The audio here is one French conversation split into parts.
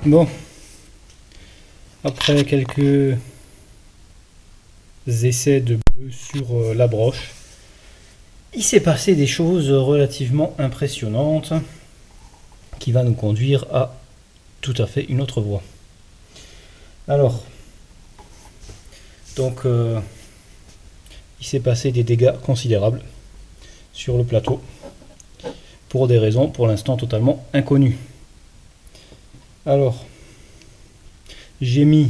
Bon, après quelques essais de bleu sur la broche, il s'est passé des choses relativement impressionnantes qui va nous conduire à tout à fait une autre voie. Alors, donc, il s'est passé des dégâts considérables sur le plateau pour des raisons pour l'instant totalement inconnues. Alors, j'ai mis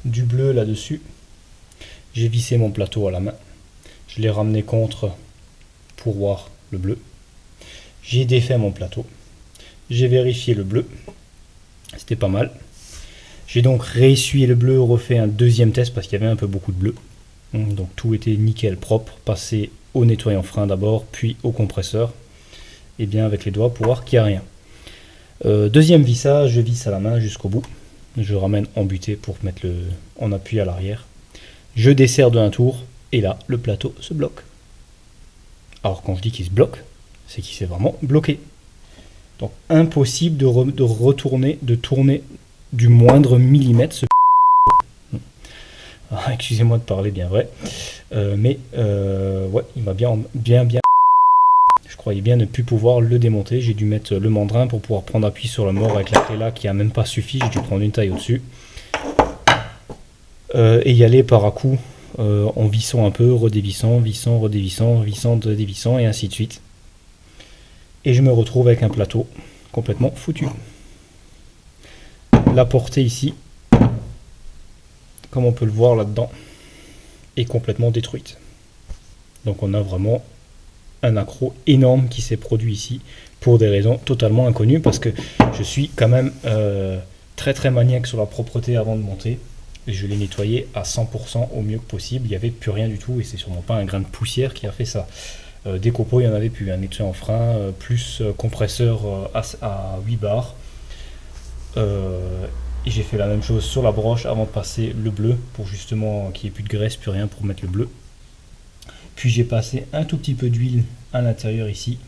du bleu là-dessus, j'ai vissé mon plateau à la main, je l'ai ramené contre pour voir le bleu, j'ai défait mon plateau, j'ai vérifié le bleu, c'était pas mal. J'ai donc réessuyé le bleu, refait un deuxième test parce qu'il y avait un peu beaucoup de bleu. Donc tout était nickel, propre, passé au nettoyant frein d'abord, puis au compresseur. Et bien avec les doigts pour voir qu'il n'y a rien. Deuxième vissage, je visse à la main jusqu'au bout. Je ramène en butée pour mettre en appui à l'arrière. Je desserre de un tour et là le plateau se bloque. Alors quand je dis qu'il se bloque, c'est qu'il s'est vraiment bloqué. Donc impossible de retourner, de tourner du moindre millimètre ce excusez-moi de parler bien vrai, mais ouais, il m'a bien, je croyais bien ne plus pouvoir le démonter. J'ai dû mettre le mandrin pour pouvoir prendre appui sur le mort avec la clé là qui a même pas suffi. J'ai dû prendre une taille au-dessus et y aller par à coup en vissant un peu, redévissant, vissant, redévissant, vissant, redévissant et ainsi de suite. Et je me retrouve avec un plateau complètement foutu. La portée ici, comme on peut le voir là-dedans, est complètement détruite. Donc on a vraiment un accroc énorme qui s'est produit ici pour des raisons totalement inconnues parce que je suis quand même très maniaque sur la propreté avant de monter. Et je l'ai nettoyé à 100% au mieux que possible. Il n'y avait plus rien du tout et c'est sûrement pas un grain de poussière qui a fait ça. Des copeaux, il n'y en avait plus. Un nettoyant en frein, plus compresseur à 8 bars. Et j'ai fait la même chose sur la broche avant de passer le bleu pour justement qu'il n'y ait plus de graisse, plus rien pour mettre le bleu. Puis j'ai passé un tout petit peu d'huile à l'intérieur ici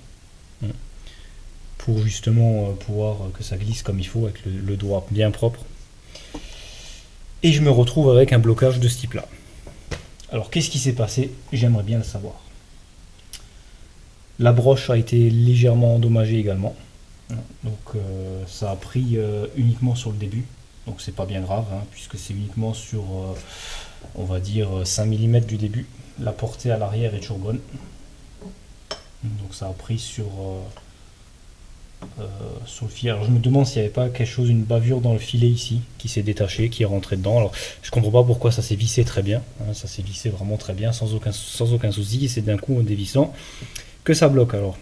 pour justement pouvoir que ça glisse comme il faut avec le doigt bien propre. Et je me retrouve avec un blocage de ce type là. Alors qu'est-ce qui s'est passé? J'aimerais bien le savoir. La broche a été légèrement endommagée également. Donc ça a pris uniquement sur le début, donc c'est pas bien grave puisque c'est uniquement sur on va dire 5 mm du début. La portée à l'arrière est toujours bonne, donc ça a pris sur le filet. Alors je me demande s'il n'y avait pas quelque chose, une bavure dans le filet ici qui s'est détaché, qui est rentré dedans. Alors je comprends pas pourquoi ça s'est vissé très bien, ça s'est vissé vraiment très bien sans aucun souci, et c'est d'un coup en dévissant que ça bloque. Alors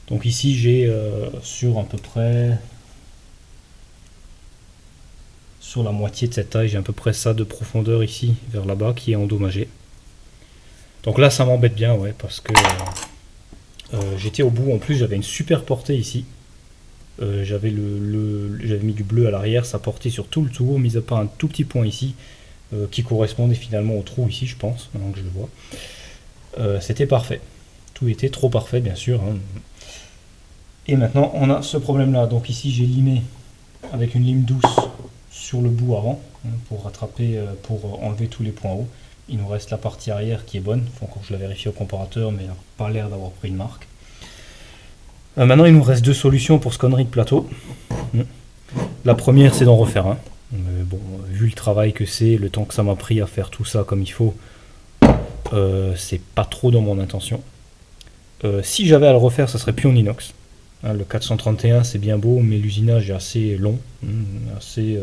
donc ici j'ai sur à peu près sur la moitié de cette taille, j'ai à peu près ça de profondeur ici vers là-bas qui est endommagé. Donc là ça m'embête bien, ouais, parce que j'étais au bout. En plus j'avais une super portée ici. J'avais mis du bleu à l'arrière, ça portait sur tout le tour, mis à part un tout petit point ici qui correspondait finalement au trou ici, je pense, maintenant que je le vois. C'était parfait. Tout était trop parfait bien sûr. Et maintenant on a ce problème là. Donc ici j'ai limé avec une lime douce sur le bout avant pour rattraper, pour enlever tous les points hauts. Il nous reste la partie arrière qui est bonne. Il faut encore que je la vérifie au comparateur, mais elle n'a pas l'air d'avoir pris une marque. Maintenant il nous reste deux solutions pour ce connerie de plateau. La première c'est d'en refaire un. Mais bon, vu le travail que c'est, le temps que ça m'a pris à faire tout ça comme il faut, c'est pas trop dans mon intention. Si j'avais à le refaire, ça serait plus en inox. Le 431 c'est bien beau, mais l'usinage est assez long, c'est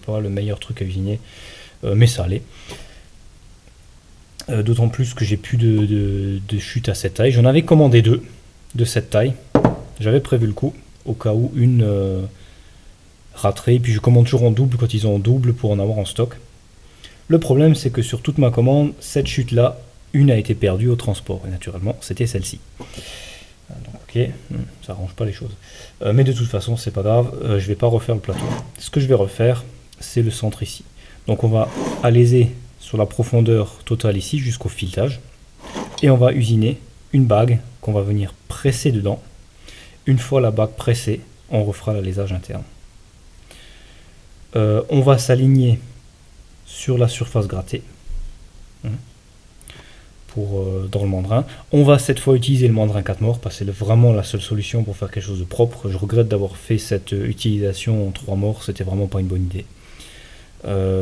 pas le meilleur truc à usiner, mais ça allait. D'autant plus que j'ai plus de chute à cette taille. J'en avais commandé deux de cette taille. J'avais prévu le coup au cas où une raterait. Puis je commande toujours en double quand ils ont en double pour en avoir en stock. Le problème c'est que sur toute ma commande, cette chute là, une a été perdue au transport. Et naturellement c'était celle-ci. Donc, ok, ça arrange pas les choses. Mais de toute façon c'est pas grave, je vais pas refaire le plateau. Ce que je vais refaire, c'est le centre ici. Donc on va alaiser sur la profondeur totale ici jusqu'au filetage. Et on va usiner une bague qu'on va venir presser dedans. Une fois la bague pressée, on refera l'alésage interne. On va s'aligner sur la surface grattée dans le mandrin. On va cette fois utiliser le mandrin 4 morts parce que c'est vraiment la seule solution pour faire quelque chose de propre. Je regrette d'avoir fait cette utilisation en 3 morts, c'était vraiment pas une bonne idée.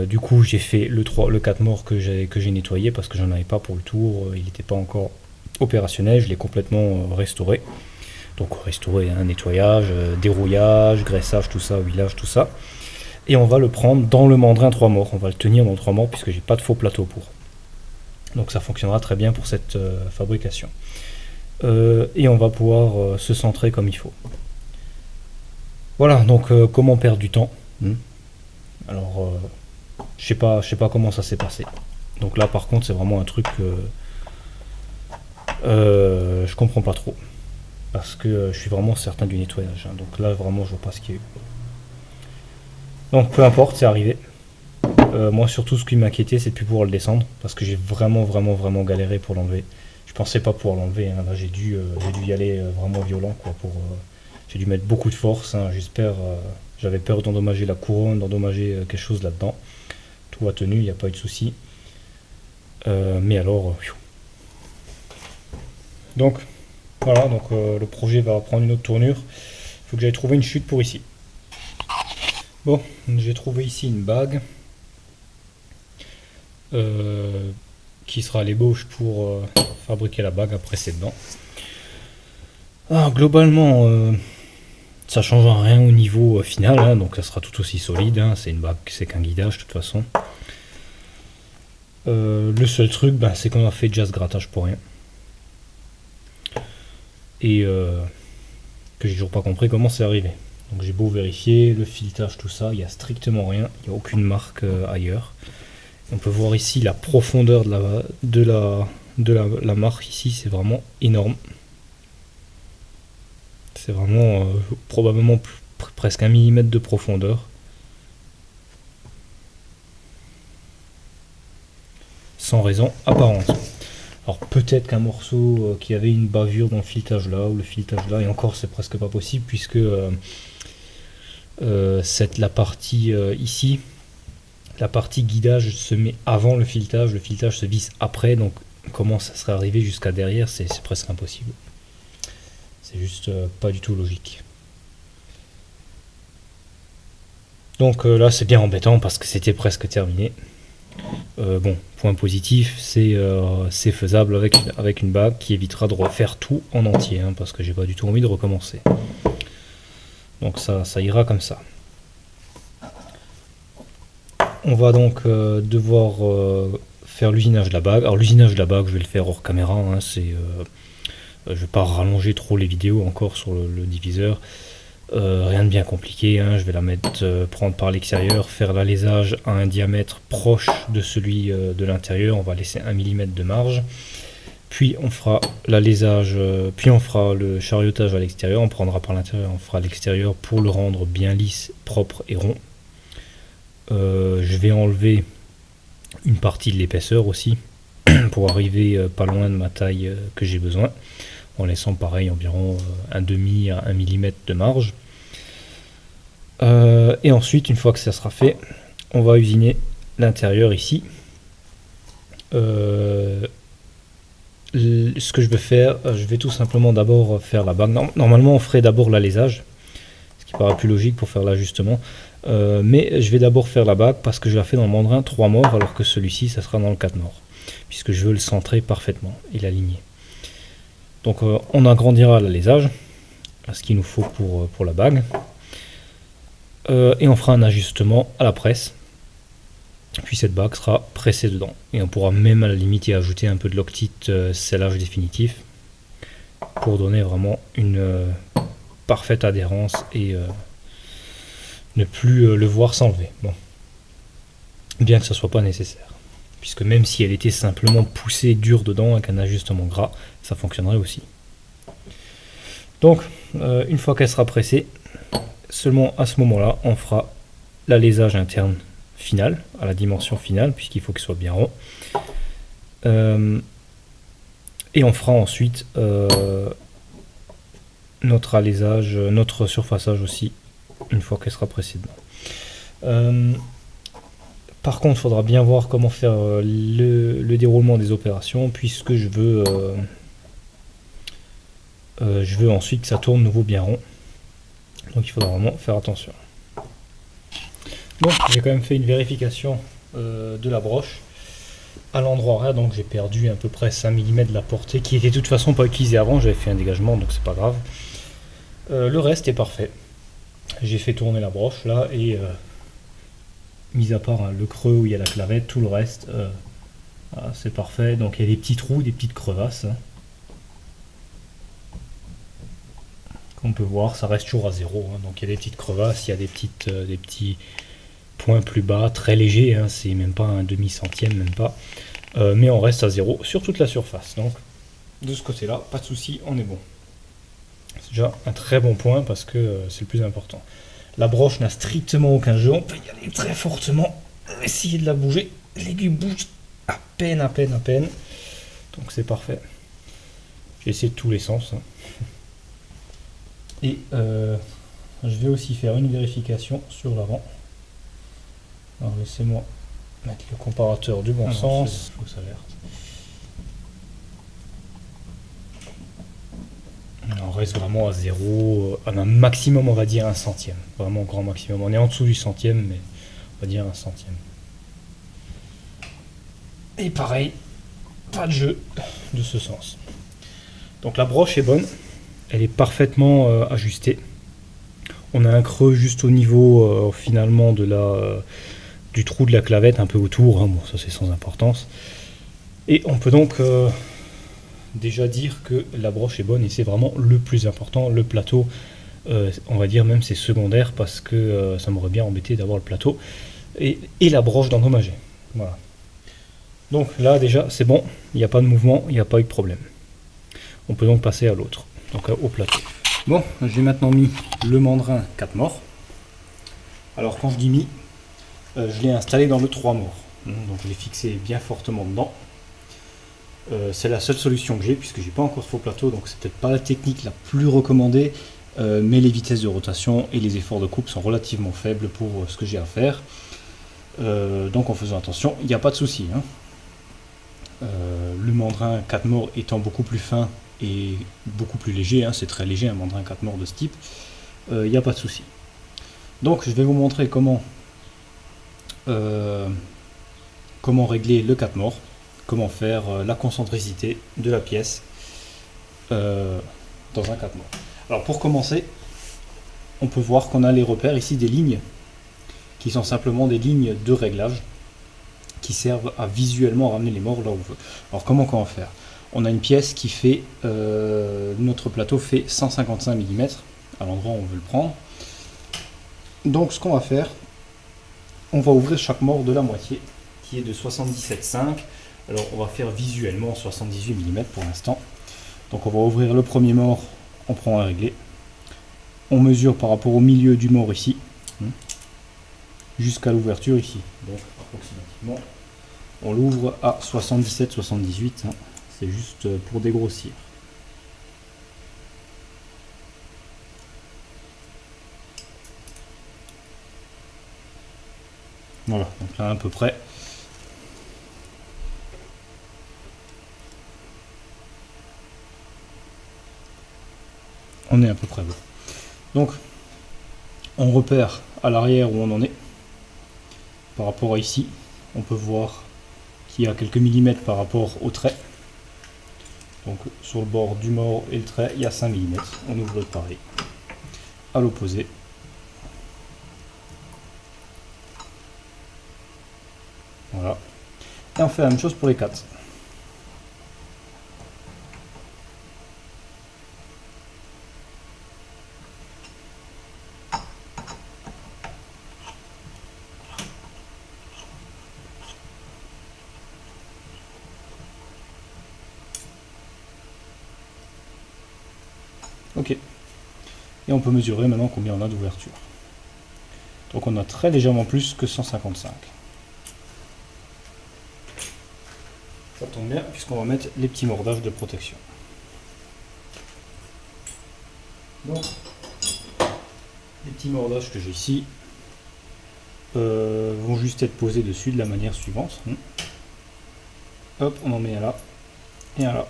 Du coup j'ai fait le 4 morts que j'ai nettoyé parce que j'en avais pas pour le tour, il n'était pas encore opérationnel, je l'ai complètement restauré. Donc restaurer, nettoyage, dérouillage, graissage, tout ça, huilage, tout ça. Et on va le prendre dans le mandrin 3 morts, on va le tenir dans le 3 morts puisque j'ai pas de faux plateau pour. Donc ça fonctionnera très bien pour cette fabrication. Et on va pouvoir se centrer comme il faut. Voilà, donc comment perdre du temps. Alors, je sais pas comment ça s'est passé. Donc là, par contre, c'est vraiment un truc que je comprends pas trop. Parce que je suis vraiment certain du nettoyage. Donc là, vraiment, je vois pas ce qu'il y a eu. Donc peu importe, c'est arrivé. Moi, surtout, ce qui m'inquiétait, c'est de plus pouvoir le descendre. Parce que j'ai vraiment galéré pour l'enlever. Je pensais pas pouvoir l'enlever. Là, j'ai dû y aller vraiment violent, quoi. J'ai dû mettre beaucoup de force. J'espère. J'avais peur d'endommager la couronne, d'endommager quelque chose là-dedans. Tout a tenu, il n'y a pas eu de souci. Mais alors... Donc, voilà, donc le projet va prendre une autre tournure. Il faut que j'aille trouver une chute pour ici. Bon, j'ai trouvé ici une bague. Qui sera l'ébauche pour fabriquer la bague. Après, c'est dedans. Alors, globalement... ça change rien au niveau final, donc ça sera tout aussi solide, c'est une bague, c'est qu'un guidage de toute façon. Le seul truc, c'est qu'on a fait déjà ce grattage pour rien. Et que j'ai toujours pas compris comment c'est arrivé. Donc j'ai beau vérifier, le filetage, tout ça, il n'y a strictement rien, il n'y a aucune marque ailleurs. On peut voir ici la profondeur de la marque ici, c'est vraiment énorme. C'est vraiment probablement presque 1 mm de profondeur. Sans raison apparente. Alors peut-être qu'un morceau qui avait une bavure dans le filetage là, ou le filetage là, et encore c'est presque pas possible puisque la partie ici, la partie guidage se met avant le filetage se visse après, donc comment ça serait arrivé jusqu'à derrière, c'est presque impossible. C'est juste pas du tout logique. Donc là c'est bien embêtant parce que c'était presque terminé. Bon, point positif, c'est faisable avec une bague qui évitera de refaire tout en entier, parce que j'ai pas du tout envie de recommencer. Donc ça ira comme ça. On va donc devoir faire l'usinage de la bague. Alors l'usinage de la bague, je vais le faire hors caméra, je vais pas rallonger trop les vidéos encore sur le diviseur. Rien de bien compliqué, je vais la prendre par l'extérieur, faire l'alésage à un diamètre proche de celui de l'intérieur, on va laisser 1 mm de marge, puis on fera l'alésage, puis on fera le chariotage à l'extérieur, on prendra par l'intérieur, on fera l'extérieur pour le rendre bien lisse, propre et rond. Je vais enlever une partie de l'épaisseur aussi, pour arriver pas loin de ma taille que j'ai besoin, en laissant pareil environ un demi à 1 mm de marge. Et ensuite, une fois que ça sera fait, on va usiner l'intérieur ici. Ce que je vais faire, je vais tout simplement d'abord faire la bague. Normalement, on ferait d'abord l'alésage, ce qui paraît plus logique pour faire l'ajustement. Mais je vais d'abord faire la bague parce que je la fais dans le mandrin 3 morts, alors que celui-ci, ça sera dans le 4 morts, puisque je veux le centrer parfaitement et l'aligner. Donc on agrandira l'alésage à ce qu'il nous faut pour la bague. Et on fera un ajustement à la presse. Puis cette bague sera pressée dedans. Et on pourra même à la limite y ajouter un peu de loctite scellage définitif pour donner vraiment une parfaite adhérence et ne plus le voir s'enlever. Bon. Bien que ce soit pas nécessaire. Puisque même si elle était simplement poussée dure dedans avec un ajustement gras, ça fonctionnerait aussi. Donc, une fois qu'elle sera pressée, seulement à ce moment-là, on fera l'alésage interne final, à la dimension finale, puisqu'il faut qu'il soit bien rond. Et on fera ensuite notre alésage, notre surfaçage aussi, une fois qu'elle sera pressée dedans. Par contre, il faudra bien voir comment faire le déroulement des opérations, puisque je veux ensuite que ça tourne nouveau bien rond. Donc il faudra vraiment faire attention. Bon, j'ai quand même fait une vérification de la broche à l'endroit horaire, donc j'ai perdu à peu près 5 mm de la portée, qui était de toute façon pas utilisée avant, j'avais fait un dégagement, donc c'est pas grave. Le reste est parfait. J'ai fait tourner la broche là, et mis à part le creux où il y a la clavette, tout le reste, voilà, c'est parfait. Donc il y a des petits trous, des petites crevasses. Comme on peut voir, ça reste toujours à zéro. Donc il y a des petites crevasses, il y a des petits points plus bas, très légers. C'est même pas un demi-centième, même pas. Mais on reste à zéro sur toute la surface. Donc de ce côté-là, pas de souci, on est bon. C'est déjà un très bon point parce que c'est le plus important. La broche n'a strictement aucun jeu, on peut y aller très fortement, essayer de la bouger. L'aiguille bouge à peine. Donc c'est parfait. J'ai essayé de tous les sens. Et je vais aussi faire une vérification sur l'avant. Alors laissez-moi mettre le comparateur du bon sens. Fausse alerte. On reste vraiment à zéro, à un maximum on va dire un centième, vraiment grand maximum. On est en dessous du centième, mais on va dire un centième. Et pareil, pas de jeu de ce sens. Donc la broche est bonne, elle est parfaitement ajustée. On a un creux juste au niveau finalement du trou de la clavette, un peu autour, bon ça c'est sans importance. Et on peut donc déjà dire que la broche est bonne, et c'est vraiment le plus important. Le plateau, on va dire même c'est secondaire, parce que ça m'aurait bien embêté d'avoir le plateau et la broche d'endommager. Voilà. Donc là déjà c'est bon, il n'y a pas de mouvement, il n'y a pas eu de problème. On peut donc passer à l'autre, donc au plateau. Bon, j'ai maintenant mis le mandrin 4 morts. Alors quand je dis mis, je l'ai installé dans le 3 morts, donc je l'ai fixé bien fortement dedans. C'est la seule solution que j'ai, puisque j'ai pas encore de faux plateau, donc c'est peut-être pas la technique la plus recommandée, mais les vitesses de rotation et les efforts de coupe sont relativement faibles pour ce que j'ai à faire. Donc en faisant attention, il n'y a pas de souci. Le mandrin 4 morts étant beaucoup plus fin et beaucoup plus léger, c'est très léger un mandrin 4 morts de ce type, il n'y a pas de souci. Donc je vais vous montrer comment régler le 4 morts, comment faire la concentricité de la pièce dans un 4 morts. Alors pour commencer, on peut voir qu'on a les repères ici, des lignes qui sont simplement des lignes de réglage qui servent à visuellement ramener les morts là où on veut. Alors comment faire? On a une pièce qui fait, notre plateau fait 155 mm à l'endroit où on veut le prendre. Donc ce qu'on va faire, on va ouvrir chaque mort de la moitié, qui est de 77,5. Alors on va faire visuellement 78 mm pour l'instant. Donc on va ouvrir le premier mort, on prend un réglé. On mesure par rapport au milieu du mort ici, jusqu'à l'ouverture ici. Donc approximativement, on l'ouvre à 77-78, c'est juste pour dégrossir. Voilà, donc là à peu près. On est à peu près bon. Donc, on repère à l'arrière où on en est. Par rapport à ici, on peut voir qu'il y a quelques millimètres par rapport au trait. Donc, sur le bord du mort et le trait, il y a 5 mm. On ouvre le pareil. À l'opposé. Voilà. Et on fait la même chose pour les 4. Ok. Et on peut mesurer maintenant combien on a d'ouverture. Donc on a très légèrement plus que 155. Ça tombe bien puisqu'on va mettre les petits mordages de protection. Donc, les petits mordages que j'ai ici vont juste être posés dessus de la manière suivante. Hop, on en met un là et un là.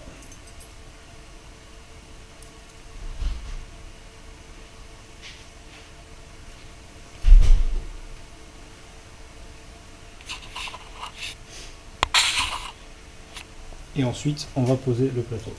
Et ensuite, on va poser le plateau.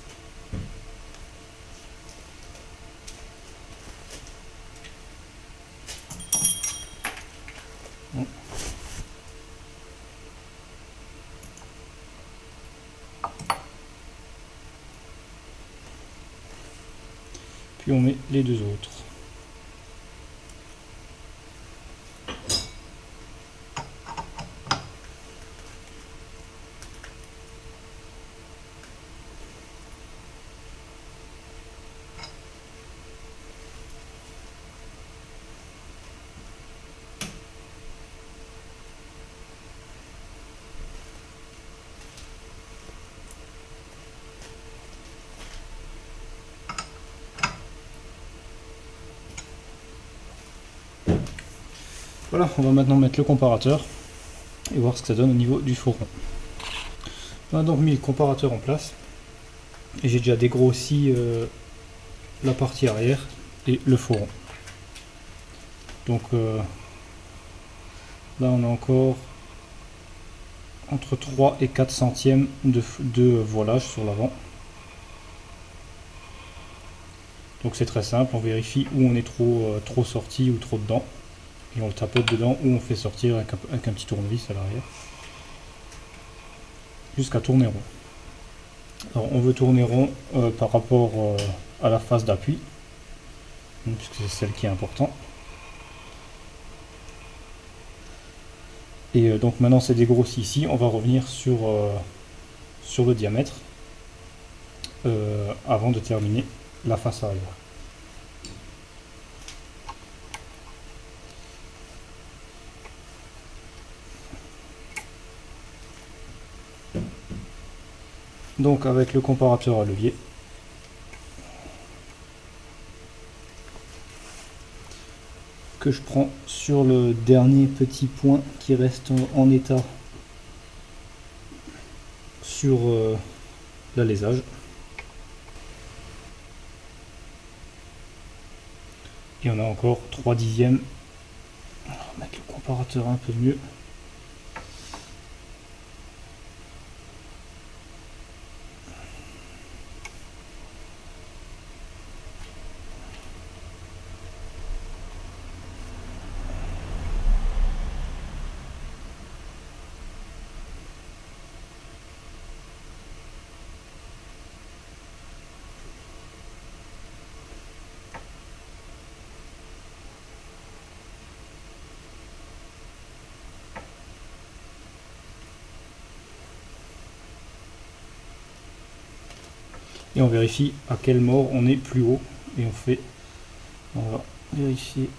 Puis on met les deux autres. Voilà, on va maintenant mettre le comparateur et voir ce que ça donne au niveau du fourron. On a donc mis le comparateur en place et j'ai déjà dégrossi la partie arrière et le fourron. Donc là on a encore entre 3 et 4 centièmes de voilage sur l'avant. Donc c'est très simple, on vérifie où on est trop sorti ou trop dedans. Et on le tapote dedans ou on fait sortir avec un petit tournevis à l'arrière. Jusqu'à tourner rond. Alors on veut tourner rond par rapport à la phase d'appui. Puisque c'est celle qui est importante. Et donc maintenant c'est dégrossi ici, on va revenir sur le diamètre avant de terminer la face arrière. Donc avec le comparateur à levier, que je prends sur le dernier petit point qui reste en état sur l'alésage. Et on a encore 3 dixièmes. On va mettre le comparateur un peu mieux. Et on vérifie à quel mort on est plus haut. Et on va vérifier.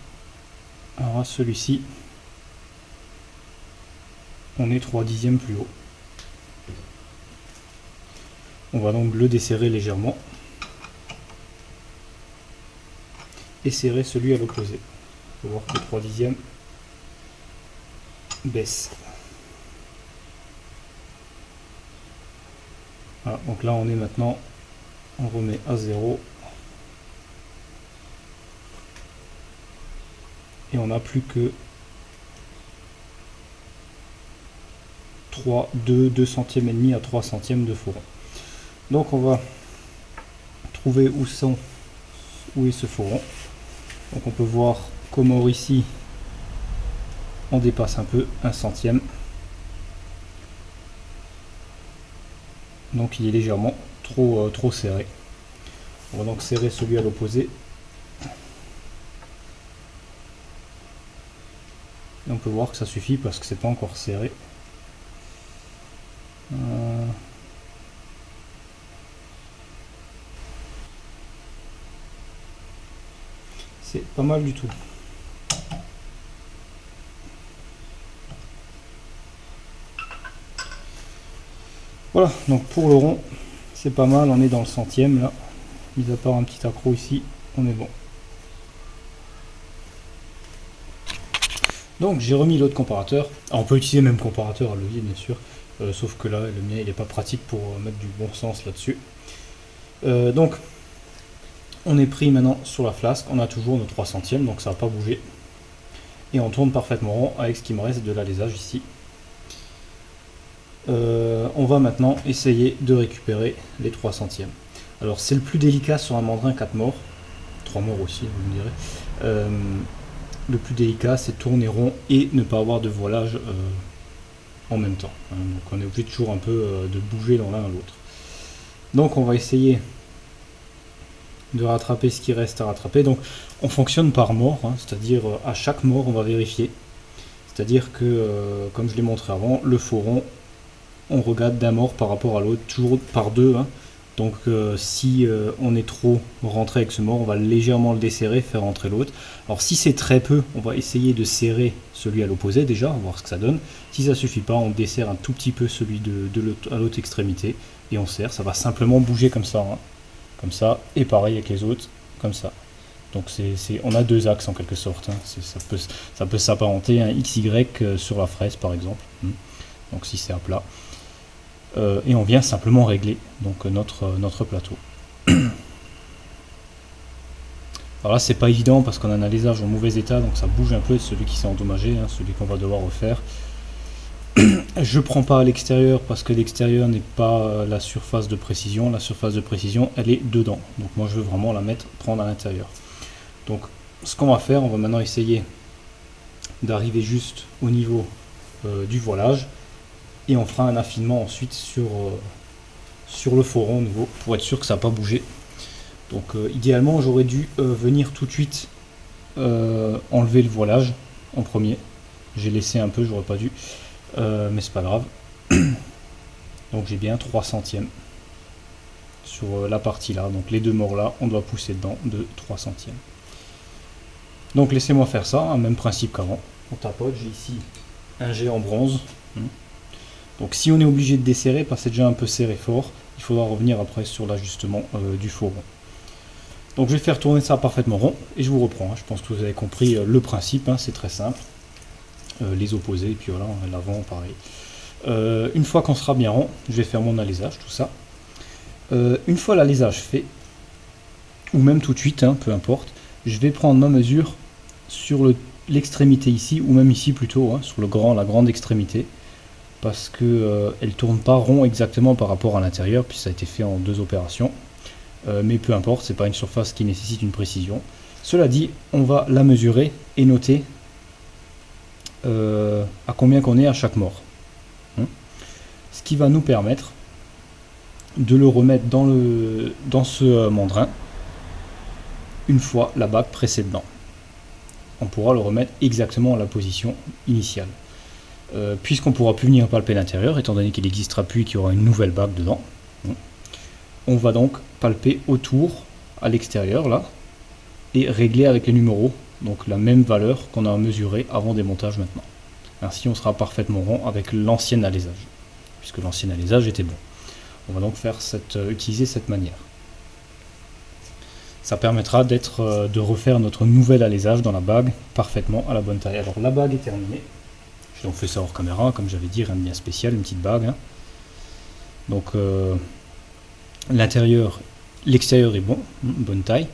Alors à celui-ci, on est 3 dixièmes plus haut. On va donc le desserrer légèrement. Et serrer celui à l'opposé. Il faut voir que le 3 dixièmes baisse. Voilà, donc là on est maintenant, on remet à 0. Et on n'a plus que 2 centièmes et demi à 3 centièmes de fourron. Donc on va trouver où est ce fourron. Donc on peut voir qu'au mort ici on dépasse un peu 1 centième. Donc il est légèrement trop serré. On va donc serrer celui à l'opposé. Et on peut voir que ça suffit parce que c'est pas encore serré. C'est pas mal du tout. Voilà, donc pour le rond, c'est pas mal, on est dans le centième là. Mis à part un petit accroc ici, on est bon. Donc j'ai remis l'autre comparateur. Alors, on peut utiliser le même comparateur à levier bien sûr, sauf que là le mien il n'est pas pratique pour mettre du bon sens là-dessus. Donc on est pris maintenant sur la flasque, on a toujours nos 3 centièmes, donc ça va pas bouger. Et on tourne parfaitement rond avec ce qui me reste de l'alésage ici. On va maintenant essayer de récupérer les 3 centièmes. Alors c'est le plus délicat sur un mandrin 4 morts, 3 morts aussi vous me direz. Le plus délicat c'est tourner rond et ne pas avoir de voilage en même temps. Donc on est obligé toujours un peu de bouger dans l'un à l'autre. Donc on va essayer de rattraper ce qui reste à rattraper. Donc on fonctionne par mort, c'est-à-dire à chaque mort on va vérifier. C'est-à-dire que, comme je l'ai montré avant, le faux rond, on regarde d'un mort par rapport à l'autre, toujours par deux. Donc si on est trop rentré avec ce mort, on va légèrement le desserrer, faire rentrer l'autre. Alors si c'est très peu, on va essayer de serrer celui à l'opposé déjà, voir ce que ça donne. Si ça suffit pas, on desserre un tout petit peu celui à l'autre extrémité et on serre. Ça va simplement bouger comme ça, comme ça, et pareil avec les autres, comme ça. Donc on a deux axes en quelque sorte. Ça peut s'apparenter à un XY sur la fraise par exemple. Donc si c'est à plat. Et on vient simplement régler donc notre plateau. Alors là c'est pas évident parce qu'on a un alésage en mauvais état, donc ça bouge un peu de celui qui s'est endommagé, celui qu'on va devoir refaire. Je prends pas à l'extérieur parce que l'extérieur n'est pas la surface de précision. La surface de précision elle est dedans. Donc moi je veux vraiment la prendre à l'intérieur. Donc ce qu'on va faire, on va maintenant essayer d'arriver juste au niveau du voilage. Et on fera un affinement ensuite sur le faux rond nouveau pour être sûr que ça n'a pas bougé. Donc idéalement j'aurais dû venir tout de suite enlever le voilage en premier. J'ai laissé un peu, j'aurais pas dû, mais c'est pas grave. Donc j'ai bien 3 centièmes sur la partie là. Donc les deux morts là, on doit pousser dedans de 3 centièmes. Donc laissez-moi faire ça, même principe qu'avant. On tapote, j'ai ici un jet en bronze. Donc si on est obligé de desserrer parce que c'est déjà un peu serré fort, il faudra revenir après sur l'ajustement du faux rond. Donc je vais faire tourner ça parfaitement rond et je vous reprends. Je pense que vous avez compris le principe, c'est très simple. Les opposés, et puis voilà, l'avant pareil. Une fois qu'on sera bien rond, je vais faire mon alésage, tout ça. Une fois l'alésage fait, ou même tout de suite, peu importe, je vais prendre ma mesure sur l'extrémité ici, ou même ici plutôt, sur la grande extrémité. Parce que elle tourne pas rond exactement par rapport à l'intérieur, puis ça a été fait en 2 opérations. Mais peu importe, c'est pas une surface qui nécessite une précision. Cela dit, on va la mesurer et noter à combien qu'on est à chaque mort. Ce qui va nous permettre de le remettre dans ce mandrin une fois la bague précédente. On pourra le remettre exactement à la position initiale. Puisqu'on ne pourra plus venir palper l'intérieur, étant donné qu'il n'existera plus et qu'il y aura une nouvelle bague dedans, on va donc palper autour, à l'extérieur, là, et régler avec les numéros, donc la même valeur qu'on a mesurée avant démontage maintenant. Ainsi, on sera parfaitement rond avec l'ancien alésage, puisque l'ancien alésage était bon. On va donc utiliser cette manière. Ça permettra de refaire notre nouvel alésage dans la bague parfaitement à la bonne taille. Alors la bague est terminée. J'ai donc fait ça hors caméra, comme j'avais dit, rien de bien spécial, une petite bague. Donc l'extérieur est bon, bonne taille.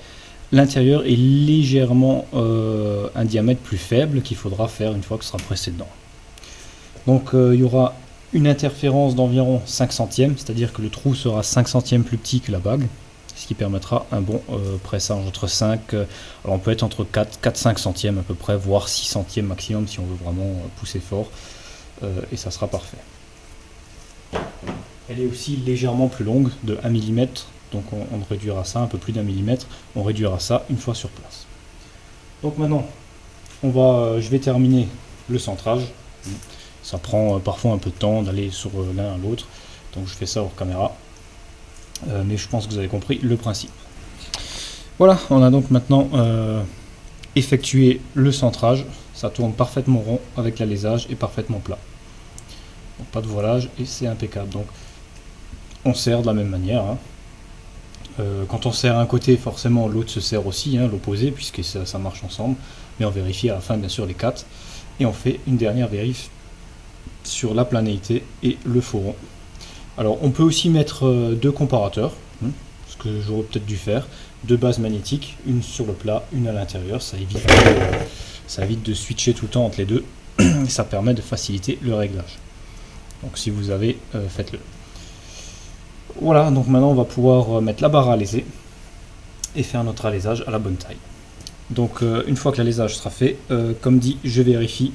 L'intérieur est légèrement un diamètre plus faible qu'il faudra faire une fois que ce sera pressé dedans. Donc il y aura une interférence d'environ 5 centièmes, c'est-à-dire que le trou sera 5 centièmes plus petit que la bague, ce qui permettra un bon pressage entre 5, alors on peut être entre 4-5 centièmes à peu près, voire 6 centièmes maximum si on veut vraiment pousser fort, et ça sera parfait. Elle est aussi légèrement plus longue, de 1 mm, donc on réduira ça, un peu plus d'1 mm, on réduira ça une fois sur place. Donc maintenant, je vais terminer le centrage. Ça prend parfois un peu de temps d'aller sur l'un à l'autre, donc je fais ça hors caméra. Mais je pense que vous avez compris le principe. Voilà, on a donc maintenant effectué le centrage. Ça tourne parfaitement rond avec l'alésage et parfaitement plat. Donc, pas de voilage et c'est impeccable. Donc on serre de la même manière. Quand on serre un côté, forcément l'autre se serre aussi, l'opposé, puisque ça marche ensemble. Mais on vérifie à la fin bien sûr les 4. Et on fait une dernière vérif sur la planéité et le fourreau. Alors on peut aussi mettre deux comparateurs, ce que j'aurais peut-être dû faire, deux bases magnétiques, une sur le plat, une à l'intérieur, ça évite de switcher tout le temps entre les deux, et ça permet de faciliter le réglage. Donc si vous avez, faites-le. Voilà, donc maintenant on va pouvoir mettre la barre à alaiser et faire notre alésage à la bonne taille. Donc une fois que l'alésage sera fait, comme dit, je vérifie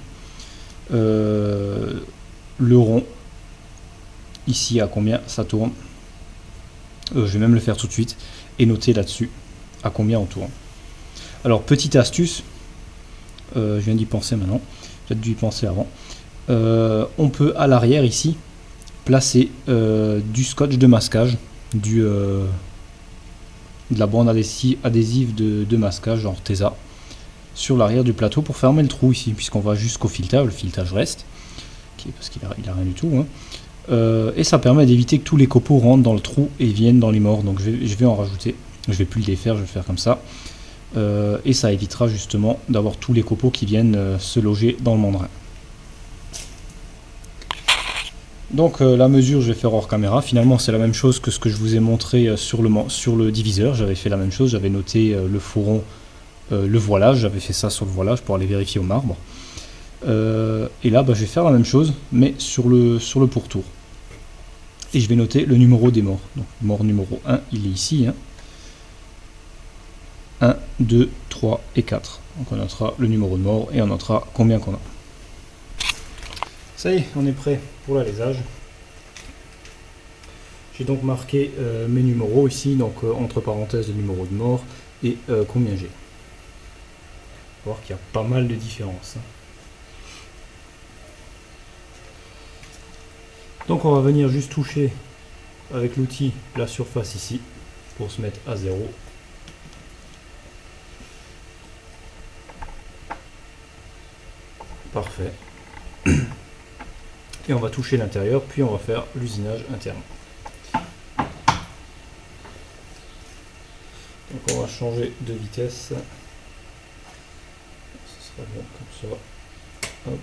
le rond ici à combien ça tourne. Je vais même le faire tout de suite et noter là-dessus à combien on tourne. Alors petite astuce, je viens d'y penser maintenant, j'ai dû y penser avant. On peut à l'arrière ici placer du scotch de masquage, de la bande adhésive de masquage, genre Tesa, sur l'arrière du plateau pour fermer le trou ici, puisqu'on va jusqu'au filetage, le filetage reste, parce qu'il a rien du tout. Hein. Et ça permet d'éviter que tous les copeaux rentrent dans le trou et viennent dans les morts. Donc je vais en rajouter, je vais plus le défaire, je vais le faire comme ça. Et ça évitera justement d'avoir tous les copeaux qui viennent se loger dans le mandrin. Donc la mesure je vais faire hors caméra, finalement c'est la même chose que ce que je vous ai montré sur le diviseur, j'avais fait la même chose, j'avais noté le fourron, le voilage, j'avais fait ça sur le voilage pour aller vérifier au marbre. Et là je vais faire la même chose mais sur le pourtour. Et je vais noter le numéro des morts. Donc mort numéro 1, il est ici. Hein. 1, 2, 3 et 4. Donc on notera le numéro de mort et on notera combien qu'on a. Ça y est, on est prêt pour l'alésage. J'ai donc marqué mes numéros ici, donc entre parenthèses le numéro de mort et combien j'ai. On va voir qu'il y a pas mal de différences. Donc on va venir juste toucher avec l'outil la surface ici pour se mettre à 0. Parfait. Et on va toucher l'intérieur, puis on va faire l'usinage interne. Donc on va changer de vitesse. Ce sera bien comme ça. Hop.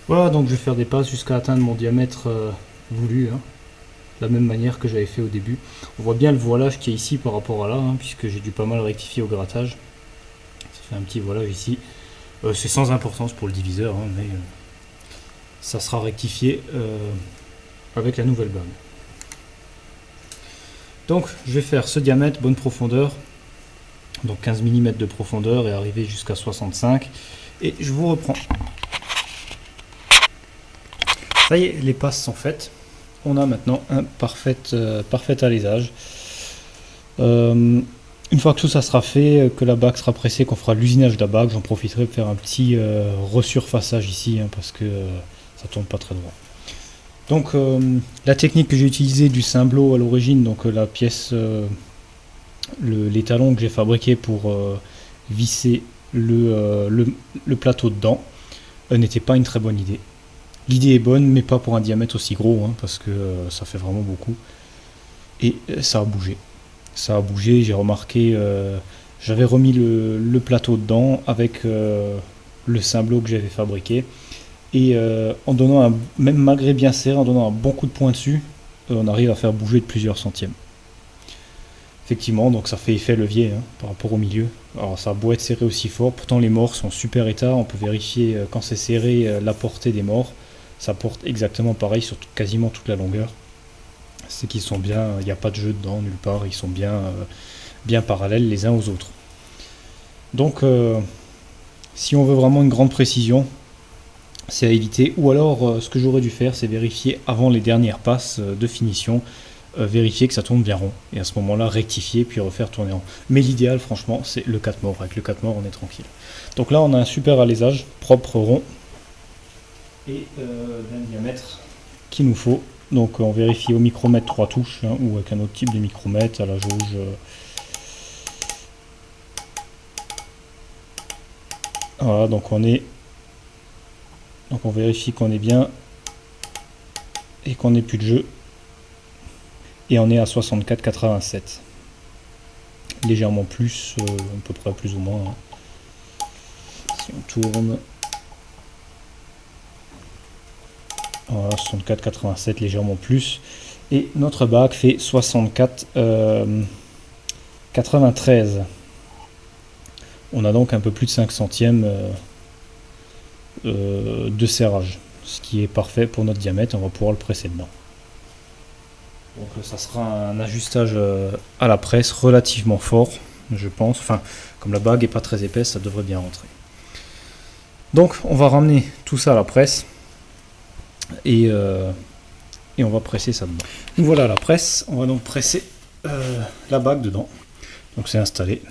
Voilà, donc je vais faire des passes jusqu'à atteindre mon diamètre voulu, hein, de la même manière que j'avais fait au début. On voit bien le voilage qui est ici par rapport à là, hein, puisque j'ai dû pas mal rectifier au grattage. Ça fait un petit voilage ici. C'est sans importance pour le diviseur, hein, mais ça sera rectifié avec la nouvelle bague. Donc je vais faire ce diamètre, bonne profondeur, donc 15 mm de profondeur et arriver jusqu'à 65, et je vous reprends. Ça y est, les passes sont faites. On a maintenant un parfait alésage. Une fois que tout ça sera fait, que la bague sera pressée, qu'on fera l'usinage de la bague, j'en profiterai pour faire un petit resurfaçage ici, hein, parce que ça tourne pas très droit. Donc la technique que j'ai utilisée du cymblot à l'origine, donc la pièce, les talons que j'ai fabriqués pour visser le plateau dedans, n'était pas une très bonne idée. L'idée est bonne, mais pas pour un diamètre aussi gros, hein, parce que ça fait vraiment beaucoup. Et ça a bougé. Ça a bougé, j'ai remarqué, j'avais remis le plateau dedans avec le cymblot que j'avais fabriqué. Et en donnant même malgré bien serré, en donnant un bon coup de poing dessus, on arrive à faire bouger de plusieurs centièmes. Effectivement, donc ça fait effet levier hein, par rapport au milieu. Alors ça a beau être serré aussi fort, pourtant les morts sont en super état. On peut vérifier quand c'est serré la portée des morts. Ça porte exactement pareil sur quasiment toute la longueur. C'est qu'ils sont bien, il n'y a pas de jeu dedans nulle part, ils sont bien parallèles les uns aux autres. Donc si on veut vraiment une grande précision, c'est à éviter. Ou alors ce que j'aurais dû faire, c'est vérifier avant les dernières passes de finition, vérifier que ça tourne bien rond. Et à ce moment-là, rectifier puis refaire tourner rond. Mais l'idéal, franchement, c'est le 4 morts. Avec le 4 morts, on est tranquille. Donc là, on a un super alésage, propre, rond. Et d'un diamètre qu'il nous faut. Donc on vérifie au micromètre 3 touches, hein, ou avec un autre type de micromètre, à la jauge. Voilà, donc on vérifie qu'on est bien et qu'on n'ait plus de jeu. Et on est à 64,87. Légèrement plus, à peu près plus ou moins. Hein. Si on tourne. Voilà, 64,87, légèrement plus. Et notre bac fait 64,93. On a donc un peu plus de 5 centièmes de serrage. Ce qui est parfait pour notre diamètre. On va pouvoir le presser dedans. Donc ça sera un ajustage à la presse relativement fort, je pense. Enfin, comme la bague n'est pas très épaisse, ça devrait bien rentrer. Donc on va ramener tout ça à la presse et on va presser ça dedans. Donc voilà la presse, on va donc presser la bague dedans. Donc c'est installé.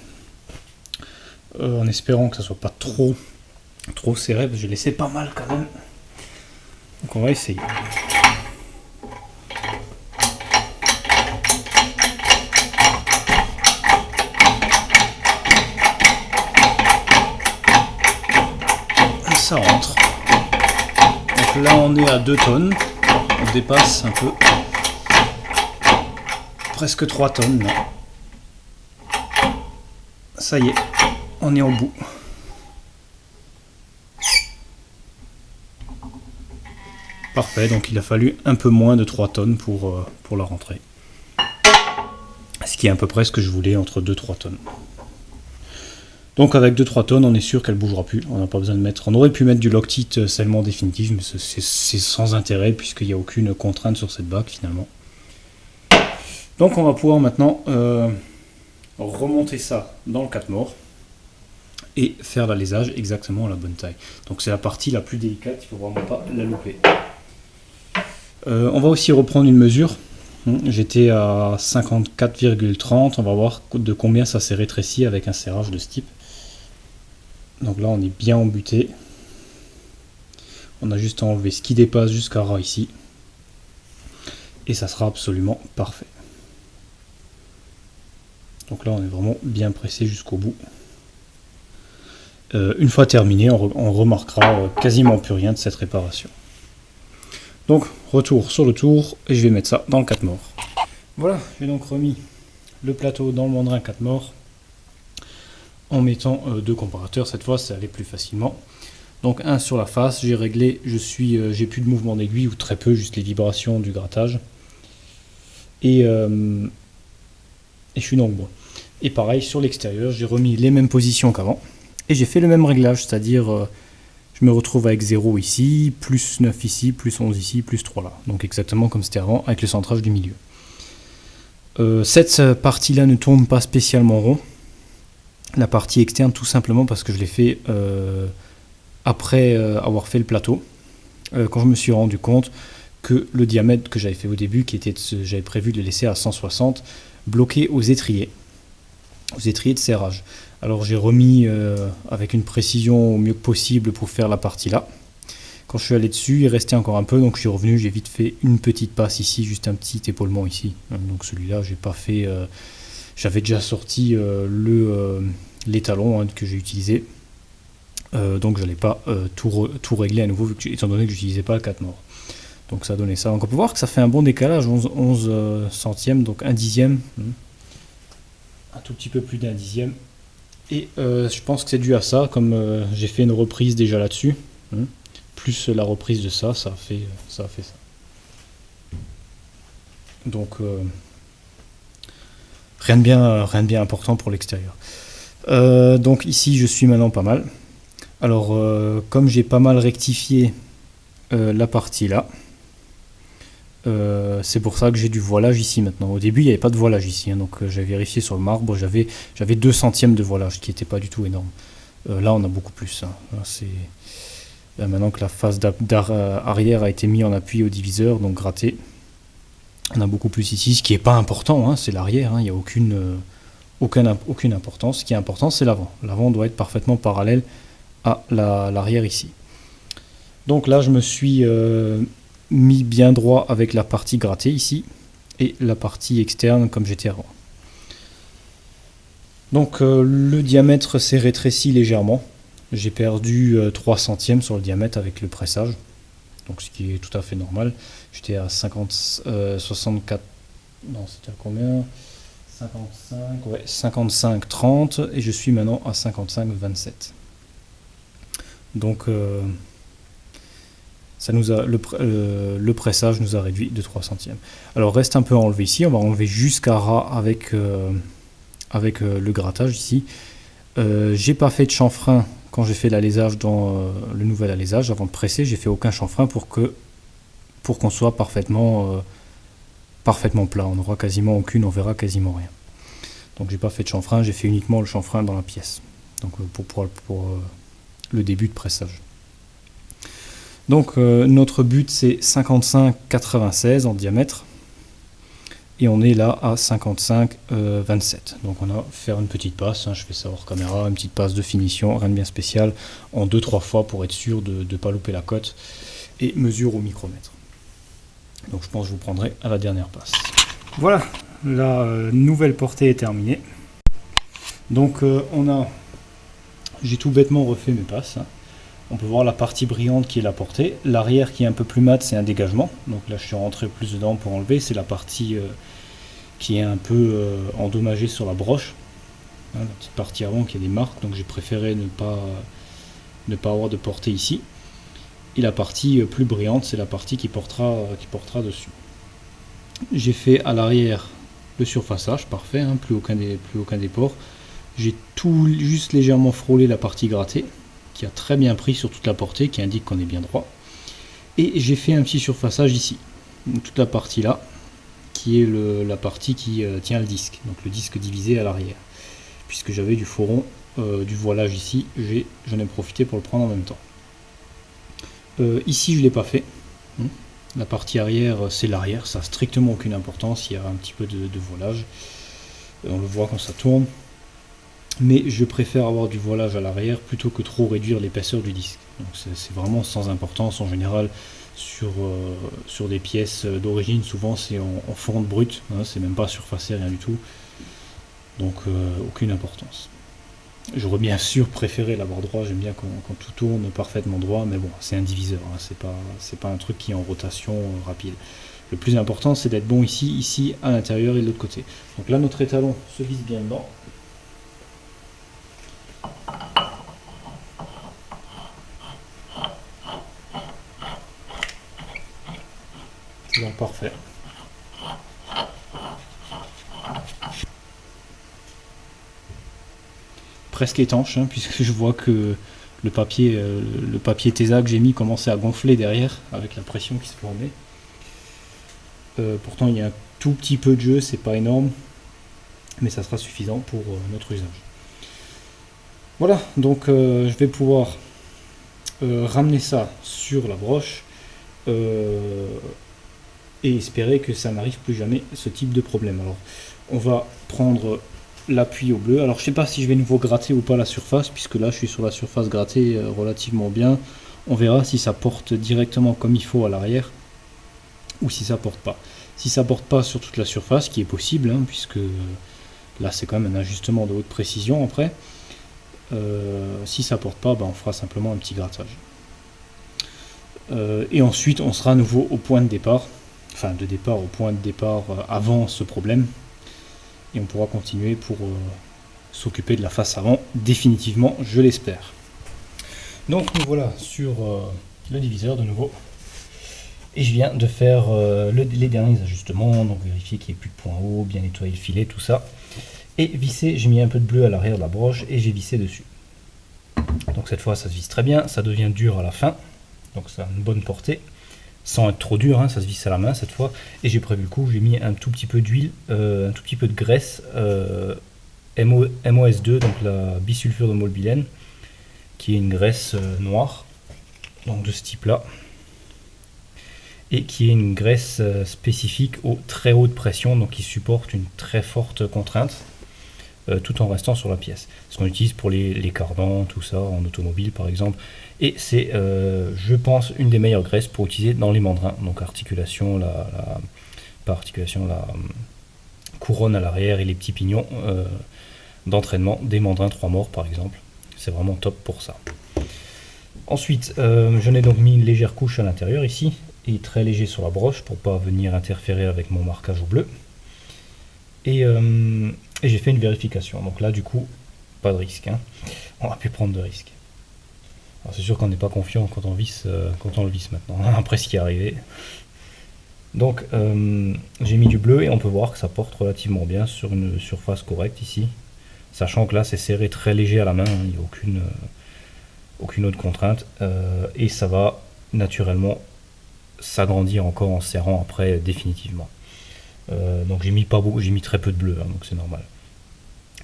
En espérant que ça soit pas trop serré, parce que j'ai laissé pas mal quand même. Donc on va essayer. Ça rentre. Donc là on est à 2 tonnes. On dépasse un peu. Presque 3 tonnes là. Ça y est, on est au bout. Parfait, donc il a fallu un peu moins de 3 tonnes pour la rentrée. Ce qui est à peu près ce que je voulais, entre 2-3 tonnes. Donc avec 2-3 tonnes, on est sûr qu'elle ne bougera plus. On n'a pas besoin de mettre. On aurait pu mettre du Loctite scellement définitif, mais c'est sans intérêt puisqu'il n'y a aucune contrainte sur cette bague finalement. Donc on va pouvoir maintenant remonter ça dans le 4 morts et faire l'alésage exactement à la bonne taille. Donc c'est la partie la plus délicate, il ne faut vraiment pas la louper. On va aussi reprendre une mesure. J'étais à 54,30. On va voir de combien ça s'est rétréci avec un serrage de ce type. Donc là on est bien embuté. On a juste à enlever ce qui dépasse jusqu'à ras ici. Et ça sera absolument parfait. Donc là on est vraiment bien pressé jusqu'au bout. Une fois terminé, on remarquera quasiment plus rien de cette réparation. Donc retour sur le tour et je vais mettre ça dans le 4 morts. Voilà, j'ai donc remis le plateau dans le mandrin 4 morts en mettant deux comparateurs. Cette fois c'est allé plus facilement. Donc un sur la face, j'ai réglé, j'ai plus de mouvement d'aiguille ou très peu, juste les vibrations du grattage. Et je suis donc bon. Et pareil sur l'extérieur, j'ai remis les mêmes positions qu'avant. Et j'ai fait le même réglage, c'est-à-dire je me retrouve avec 0 ici, plus 9 ici, plus 11 ici, plus 3 là. Donc exactement comme c'était avant, avec le centrage du milieu. Cette partie-là ne tourne pas spécialement rond. La partie externe, tout simplement parce que je l'ai fait après avoir fait le plateau. Quand je me suis rendu compte que le diamètre que j'avais fait au début, j'avais prévu de le laisser à 160, bloqué aux étriers de serrage. Alors j'ai remis avec une précision au mieux que possible pour faire la partie là. Quand je suis allé dessus, il restait encore un peu, donc je suis revenu, j'ai vite fait une petite passe ici, juste un petit épaulement ici. Donc celui-là, j'ai pas fait. J'avais déjà sorti les talons que j'ai utilisés. Donc j'allais pas tout régler à nouveau, étant donné que j'utilisais pas le 4 morts. Donc ça a donné ça. Donc on peut voir que ça fait un bon décalage, 11 centièmes, donc un dixième. Un tout petit peu plus d'un dixième. Et je pense que c'est dû à ça, comme j'ai fait une reprise déjà là-dessus, plus la reprise de ça, ça a fait ça. Donc rien de bien important pour l'extérieur. Donc ici je suis maintenant pas mal. Alors comme j'ai pas mal rectifié la partie là, c'est pour ça que j'ai du voilage ici maintenant. Au début il n'y avait pas de voilage ici, hein, donc j'ai vérifié sur le marbre, j'avais 2 centièmes de voilage, qui n'était pas du tout énorme. Là on a beaucoup plus, hein. Là, maintenant que la face arrière a été mise en appui au diviseur, donc gratté, on a beaucoup plus ici, ce qui n'est pas important, hein, c'est l'arrière, hein, il n'y a aucune importance. Ce qui est important, c'est l'avant. L'avant doit être parfaitement parallèle à l'arrière ici. Donc là, je me suis mis bien droit avec la partie grattée ici et la partie externe comme j'étais avant. Donc le diamètre s'est rétréci légèrement. J'ai perdu 3 centièmes sur le diamètre avec le pressage, donc ce qui est tout à fait normal. J'étais à 64, non c'était à combien, 55, ouais, 55,30 et je suis maintenant à 55,27. Donc ça nous a, le pressage nous a réduit de 3 centièmes. Alors reste un peu à enlever ici, on va enlever jusqu'à ras avec le grattage ici. J'ai pas fait de chanfrein quand j'ai fait l'alésage dans le nouvel alésage. Avant de presser, j'ai fait aucun chanfrein pour qu'on soit parfaitement plat. On n'aura quasiment aucune, on verra quasiment rien. Donc j'ai pas fait de chanfrein, j'ai fait uniquement le chanfrein dans la pièce. Donc pour le début de pressage. Donc notre but c'est 55,96 en diamètre. Et on est là à 55,27. Donc on a faire une petite passe, hein, je fais ça hors caméra, une petite passe de finition, rien de bien spécial, en 2-3 fois pour être sûr de ne pas louper la cote. Et mesure au micromètre. Donc je pense que je vous prendrai à la dernière passe. Voilà, la nouvelle portée est terminée. Donc j'ai tout bêtement refait mes passes, hein. On peut voir la partie brillante qui est la portée. L'arrière qui est un peu plus mat, c'est un dégagement. Donc là, je suis rentré plus dedans pour enlever. C'est la partie qui est un peu endommagée sur la broche. Hein, la petite partie avant qui a des marques. Donc j'ai préféré ne pas avoir de portée ici. Et la partie plus brillante, c'est la partie qui portera dessus. J'ai fait à l'arrière le surfaçage, parfait, hein, plus aucun déport. J'ai tout juste légèrement frôlé la partie grattée, qui a très bien pris sur toute la portée, qui indique qu'on est bien droit. Et j'ai fait un petit surfaçage ici, donc toute la partie là, qui est la partie qui tient le disque, donc le disque divisé à l'arrière. Puisque j'avais du fauron, du voilage ici, j'en ai profité pour le prendre en même temps. Ici je ne l'ai pas fait. La partie arrière, c'est l'arrière, ça n'a strictement aucune importance, il y a un petit peu de voilage. On le voit quand ça tourne. Mais je préfère avoir du voilage à l'arrière plutôt que trop réduire l'épaisseur du disque. Donc c'est vraiment sans importance en général sur des pièces d'origine. Souvent c'est en fonte brute, hein, c'est même pas surfacé, rien du tout. Donc aucune importance. J'aurais bien sûr préféré l'avoir droit, j'aime bien quand tout tourne parfaitement droit, mais bon, c'est un diviseur, hein, c'est pas un truc qui est en rotation rapide. Le plus important c'est d'être bon ici à l'intérieur et de l'autre côté. Donc là notre étalon se vise bien dedans. Donc parfait. Presque étanche, hein, puisque je vois que le papier Tesa que j'ai mis commençait à gonfler derrière avec la pression qui se formait. Pourtant il y a un tout petit peu de jeu, c'est pas énorme, mais ça sera suffisant pour notre usage. Voilà, donc je vais pouvoir ramener ça sur la broche et espérer que ça n'arrive plus jamais ce type de problème. Alors on va prendre l'appui au bleu. Alors je sais pas si je vais nouveau gratter ou pas la surface, puisque là je suis sur la surface grattée relativement bien. On verra si ça porte directement comme il faut à l'arrière ou si ça porte pas. Si ça porte pas sur toute la surface, qui est possible, hein, puisque là c'est quand même un ajustement de haute précision après. Si ça porte pas, on fera simplement un petit grattage. Et ensuite on sera à nouveau au point de départ, au point de départ avant ce problème. Et on pourra continuer pour s'occuper de la face avant définitivement, je l'espère. Donc nous voilà sur le diviseur de nouveau. Et je viens de faire les derniers ajustements, donc vérifier qu'il n'y ait plus de point haut, bien nettoyer le filet, tout ça. Et visser, j'ai mis un peu de bleu à l'arrière de la broche et j'ai vissé dessus. Donc cette fois ça se visse très bien, ça devient dur à la fin, donc ça a une bonne portée, sans être trop dur, hein, ça se visse à la main cette fois. Et j'ai prévu le coup, j'ai mis un tout petit peu d'huile, un tout petit peu de graisse MOS2, donc la bisulfure de molybdène, qui est une graisse noire, donc de ce type là, et qui est une graisse spécifique aux très hautes pressions, donc qui supporte une très forte contrainte tout en restant sur la pièce. Ce qu'on utilise pour les cardans, tout ça, en automobile par exemple. Et c'est, je pense, une des meilleures graisses pour utiliser dans les mandrins. Donc articulation, pas articulation, la couronne à l'arrière et les petits pignons d'entraînement des mandrins 3 morts par exemple. C'est vraiment top pour ça. Ensuite, je n'ai donc mis une légère couche à l'intérieur ici, et très léger sur la broche pour pas venir interférer avec mon marquage au bleu. Et j'ai fait une vérification. Donc là, du coup, pas de risque. Hein. On va plus prendre de risque. Alors c'est sûr qu'on n'est pas confiant quand on le visse maintenant, après ce qui est arrivé. Donc j'ai mis du bleu et on peut voir que ça porte relativement bien sur une surface correcte ici. Sachant que là, c'est serré très léger à la main, hein. Il n'y a aucune autre contrainte. Et ça va naturellement s'agrandir encore en serrant après définitivement. Donc j'ai mis pas beaucoup, j'ai mis très peu de bleu, hein, donc c'est normal.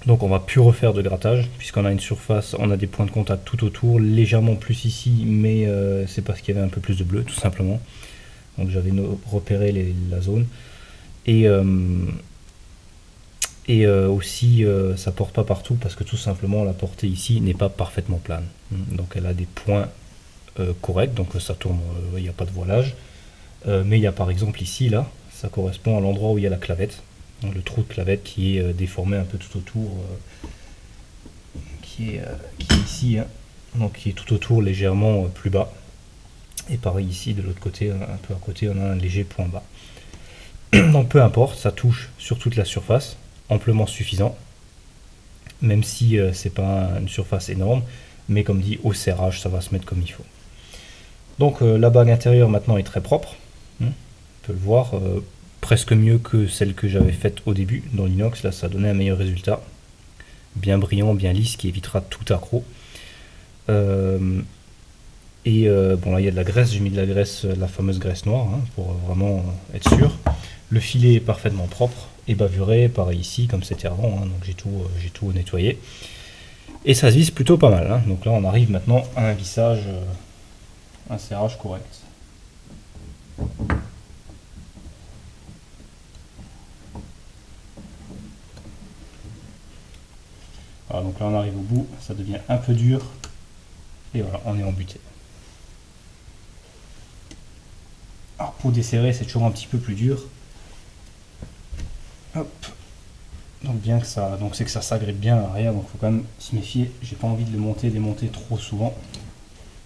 Donc on va plus refaire de grattage puisqu'on a une surface, on a des points de contact tout autour, légèrement plus ici, mais c'est parce qu'il y avait un peu plus de bleu tout simplement. Donc j'avais repéré la zone et aussi ça porte pas partout parce que tout simplement la portée ici n'est pas parfaitement plane. Donc elle a des points corrects, donc ça tourne, il n'y a pas de voilage, mais il y a par exemple ici là. Ça correspond à l'endroit où il y a la clavette, donc le trou de clavette qui est déformé un peu tout autour, qui est ici, hein, donc qui est tout autour légèrement plus bas. Et pareil ici de l'autre côté, un peu à côté, on a un léger point bas. Donc peu importe, ça touche sur toute la surface, amplement suffisant, même si c'est pas une surface énorme, mais comme dit, au serrage, ça va se mettre comme il faut. Donc la bague intérieure maintenant est très propre. On peut le voir, presque mieux que celle que j'avais faite au début dans l'inox. Là ça donnait un meilleur résultat, bien brillant, bien lisse, qui évitera tout accroc. Bon là il y a de la graisse, j'ai mis de la graisse, la fameuse graisse noire, hein, pour vraiment être sûr. Le filet est parfaitement propre et bavuré, pareil ici comme c'était avant, hein, donc j'ai tout nettoyé. Et ça se visse plutôt pas mal, hein. Donc là on arrive maintenant à un vissage, un serrage correct. Voilà, donc là on arrive au bout, ça devient un peu dur, et voilà, on est embuté. Alors pour desserrer, c'est toujours un petit peu plus dur. Hop. Donc bien que ça, donc c'est que ça s'agrippe bien à l'arrière, donc il faut quand même se méfier. J'ai pas envie de le monter, démonter trop souvent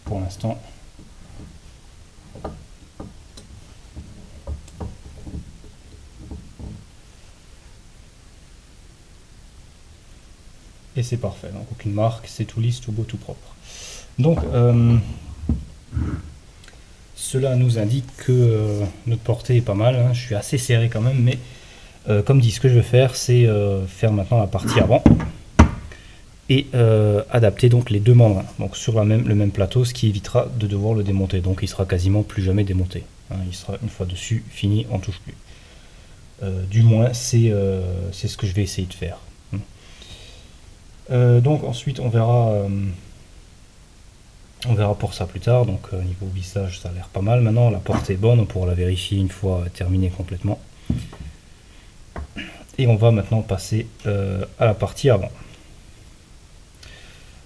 pour l'instant. Et c'est parfait, donc aucune marque, c'est tout lisse, tout beau, tout propre. Donc cela nous indique que notre portée est pas mal, hein. Je suis assez serré quand même, mais comme dit, ce que je vais faire, c'est faire maintenant la partie avant et adapter donc les deux mandrins, donc sur le même plateau, ce qui évitera de devoir le démonter. Donc il sera quasiment plus jamais démonté, hein. Il sera une fois dessus, fini, on touche plus. Du moins c'est ce que je vais essayer de faire. Donc ensuite on verra pour ça plus tard. Donc niveau vissage ça a l'air pas mal. Maintenant la portée est bonne, on pourra la vérifier une fois terminée complètement. Et on va maintenant passer à la partie avant.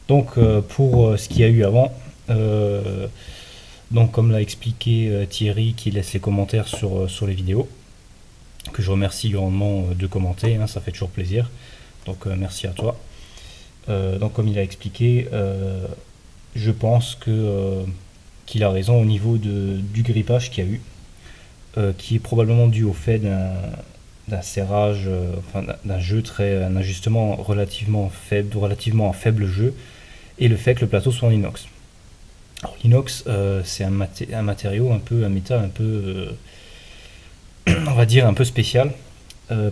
Donc pour ce qu'il y a eu avant, donc comme l'a expliqué Thierry qui laisse les commentaires sur les vidéos, que je remercie grandement de commenter, hein, ça fait toujours plaisir, donc merci à toi. Donc comme il a expliqué, je pense qu'il a raison au niveau du grippage qu'il y a eu, qui est probablement dû au fait d'un serrage, enfin d'un jeu un ajustement relativement faible jeu, et le fait que le plateau soit en inox. Alors l'inox, c'est un matériau un métal un peu, on va dire un peu spécial,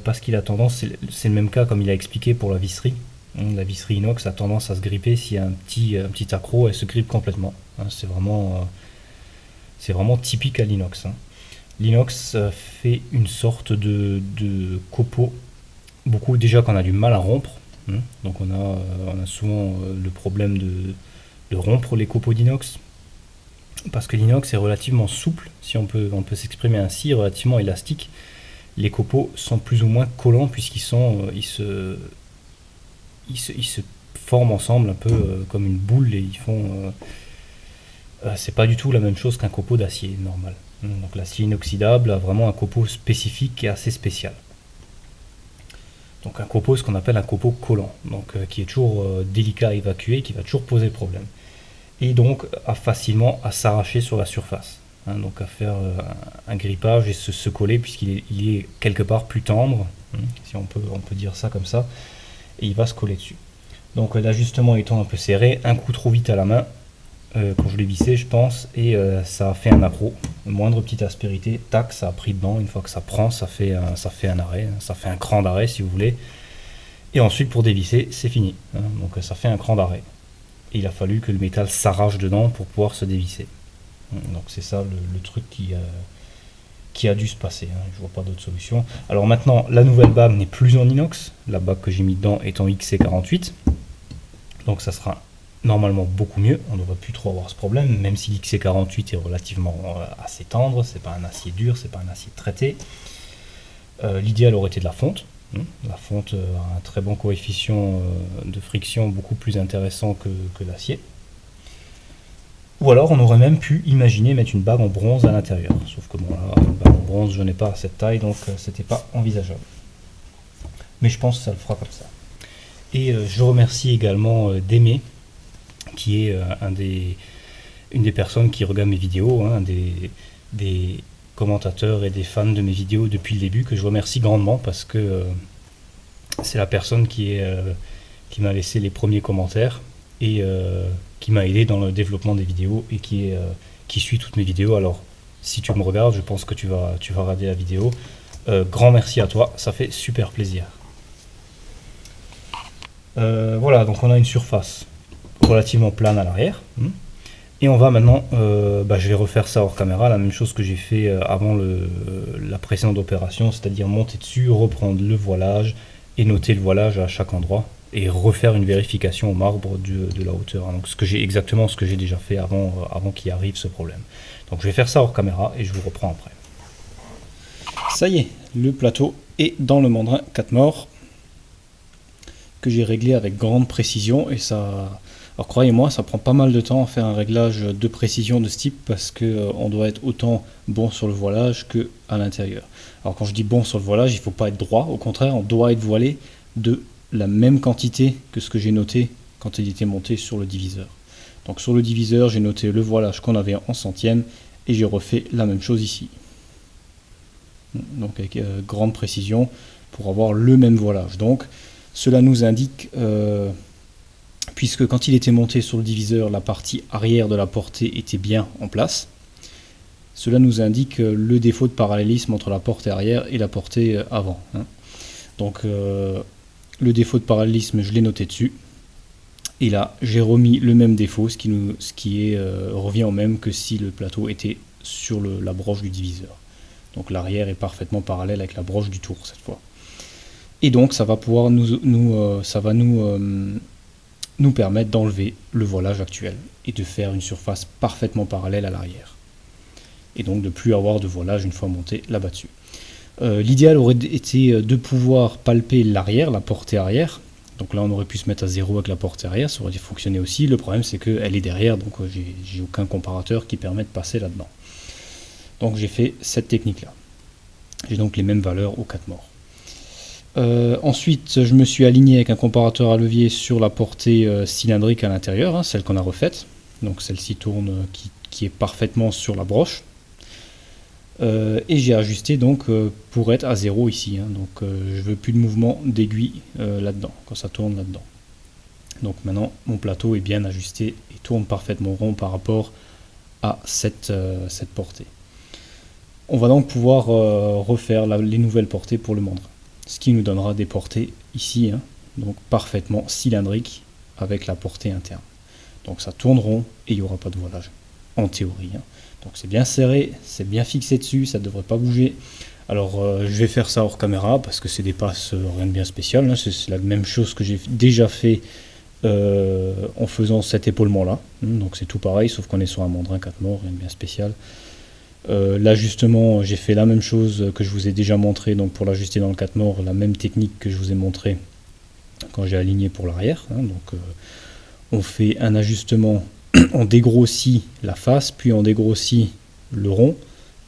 parce qu'il a tendance, c'est le même cas comme il a expliqué pour la visserie. La visserie inox a tendance à se gripper s'il y a un petit accroc, elle se grippe complètement. C'est vraiment typique à l'inox. L'inox fait une sorte de copeaux, beaucoup déjà qu'on a du mal à rompre. Donc on a souvent le problème de rompre les copeaux d'inox, parce que l'inox est relativement souple, si on peut s'exprimer ainsi, relativement élastique. Les copeaux sont plus ou moins collants ils se forment ensemble un peu comme une boule, et c'est pas du tout la même chose qu'un copeau d'acier normal. Donc l'acier inoxydable a vraiment un copeau spécifique et assez spécial. Donc un copeau, ce qu'on appelle un copeau collant, donc qui est toujours délicat à évacuer, qui va toujours poser problème, et donc facilement à s'arracher sur la surface. Donc à faire un grippage et se coller, puisqu'il est quelque part plus tendre, si on peut dire ça comme ça, et il va se coller dessus. Donc l'ajustement étant un peu serré, un coup trop vite à la main, quand je l'ai vissé je pense, et ça a fait un accroc, moindre petite aspérité, tac, ça a pris dedans. Une fois que ça prend, ça fait un arrêt, ça fait un cran d'arrêt si vous voulez, et ensuite pour dévisser c'est fini, donc ça fait un cran d'arrêt, et il a fallu que le métal s'arrache dedans pour pouvoir se dévisser. Donc c'est ça le truc qui a dû se passer, je vois pas d'autre solution. Alors maintenant, la nouvelle bague n'est plus en inox, la bague que j'ai mis dedans est en XC48, donc ça sera normalement beaucoup mieux, on ne devrait plus trop avoir ce problème, même si l'XC48 est relativement assez tendre, c'est pas un acier dur, c'est pas un acier traité. L'idéal aurait été de la fonte. La fonte a un très bon coefficient de friction, beaucoup plus intéressant que l'acier. Ou alors on aurait même pu imaginer mettre une bague en bronze à l'intérieur, sauf que bon là, une bague en bronze, je n'ai pas cette taille, donc c'était pas envisageable. Mais je pense que ça le fera comme ça. Et je remercie également Démé, qui est une des personnes qui regarde mes vidéos, des commentateurs et des fans de mes vidéos depuis le début, que je remercie grandement, parce que c'est la personne qui m'a laissé les premiers commentaires, et qui m'a aidé dans le développement des vidéos, et qui suit toutes mes vidéos. Alors si tu me regardes, je pense que tu vas regarder la vidéo. Grand merci à toi, ça fait super plaisir. Voilà, donc on a une surface relativement plane à l'arrière, et on va maintenant, je vais refaire ça hors caméra, la même chose que j'ai fait avant la précédente opération, c'est-à-dire monter dessus, reprendre le voilage et noter le voilage à chaque endroit, et refaire une vérification au marbre de la hauteur, donc exactement ce que j'ai déjà fait avant qu'il arrive ce problème. Donc je vais faire ça hors caméra et je vous reprends après. Ça y est, le plateau est dans le mandrin 4 morts, que j'ai réglé avec grande précision, et ça, alors croyez-moi, ça prend pas mal de temps à faire un réglage de précision de ce type, parce que on doit être autant bon sur le voilage que à l'intérieur. Alors quand je dis bon sur le voilage, il ne faut pas être droit, au contraire, on doit être voilé de la même quantité que ce que j'ai noté quand il était monté sur le diviseur. Donc sur le diviseur, j'ai noté le voilage qu'on avait en centième, et j'ai refait la même chose ici. Donc avec grande précision pour avoir le même voilage. Donc cela nous indique, puisque quand il était monté sur le diviseur, la partie arrière de la portée était bien en place, cela nous indique le défaut de parallélisme entre la portée arrière et la portée avant. Donc le défaut de parallélisme, je l'ai noté dessus, et là j'ai remis le même défaut, ce qui revient au même que si le plateau était sur la broche du diviseur. Donc l'arrière est parfaitement parallèle avec la broche du tour cette fois. Et donc ça va pouvoir nous permettre d'enlever le voilage actuel et de faire une surface parfaitement parallèle à l'arrière. Et donc de ne plus avoir de voilage une fois monté là-bas dessus. L'idéal aurait été de pouvoir palper l'arrière, la portée arrière. Donc là on aurait pu se mettre à 0 avec la portée arrière, ça aurait fonctionné aussi. Le problème c'est qu'elle est derrière, donc j'ai aucun comparateur qui permet de passer là-dedans. Donc j'ai fait cette technique là. J'ai donc les mêmes valeurs aux 4 morts. Ensuite je me suis aligné avec un comparateur à levier sur la portée cylindrique à l'intérieur, celle qu'on a refaite. Donc celle-ci tourne qui est parfaitement sur la broche. Et j'ai ajusté donc pour être à 0 ici, donc je veux plus de mouvement d'aiguille là-dedans, quand ça tourne là-dedans. Donc maintenant mon plateau est bien ajusté et tourne parfaitement rond par rapport à cette portée. On va donc pouvoir refaire les nouvelles portées pour le mandrin. Ce qui nous donnera des portées ici, hein, donc parfaitement cylindriques avec la portée interne. Donc ça tourne rond et il n'y aura pas de voilage, en théorie. Hein. Donc c'est bien serré, c'est bien fixé dessus, ça ne devrait pas bouger. Alors je vais faire ça hors caméra parce que c'est des passes, rien de bien spécial. Hein. C'est la même chose que j'ai déjà fait en faisant cet épaulement là. Donc c'est tout pareil, sauf qu'on est sur un mandrin 4 morts, rien de bien spécial. L'ajustement, j'ai fait la même chose que je vous ai déjà montré, donc pour l'ajuster dans le 4 morts, la même technique que je vous ai montré quand j'ai aligné pour l'arrière. Hein. Donc on fait un ajustement, on dégrossit la face, puis on dégrossit le rond,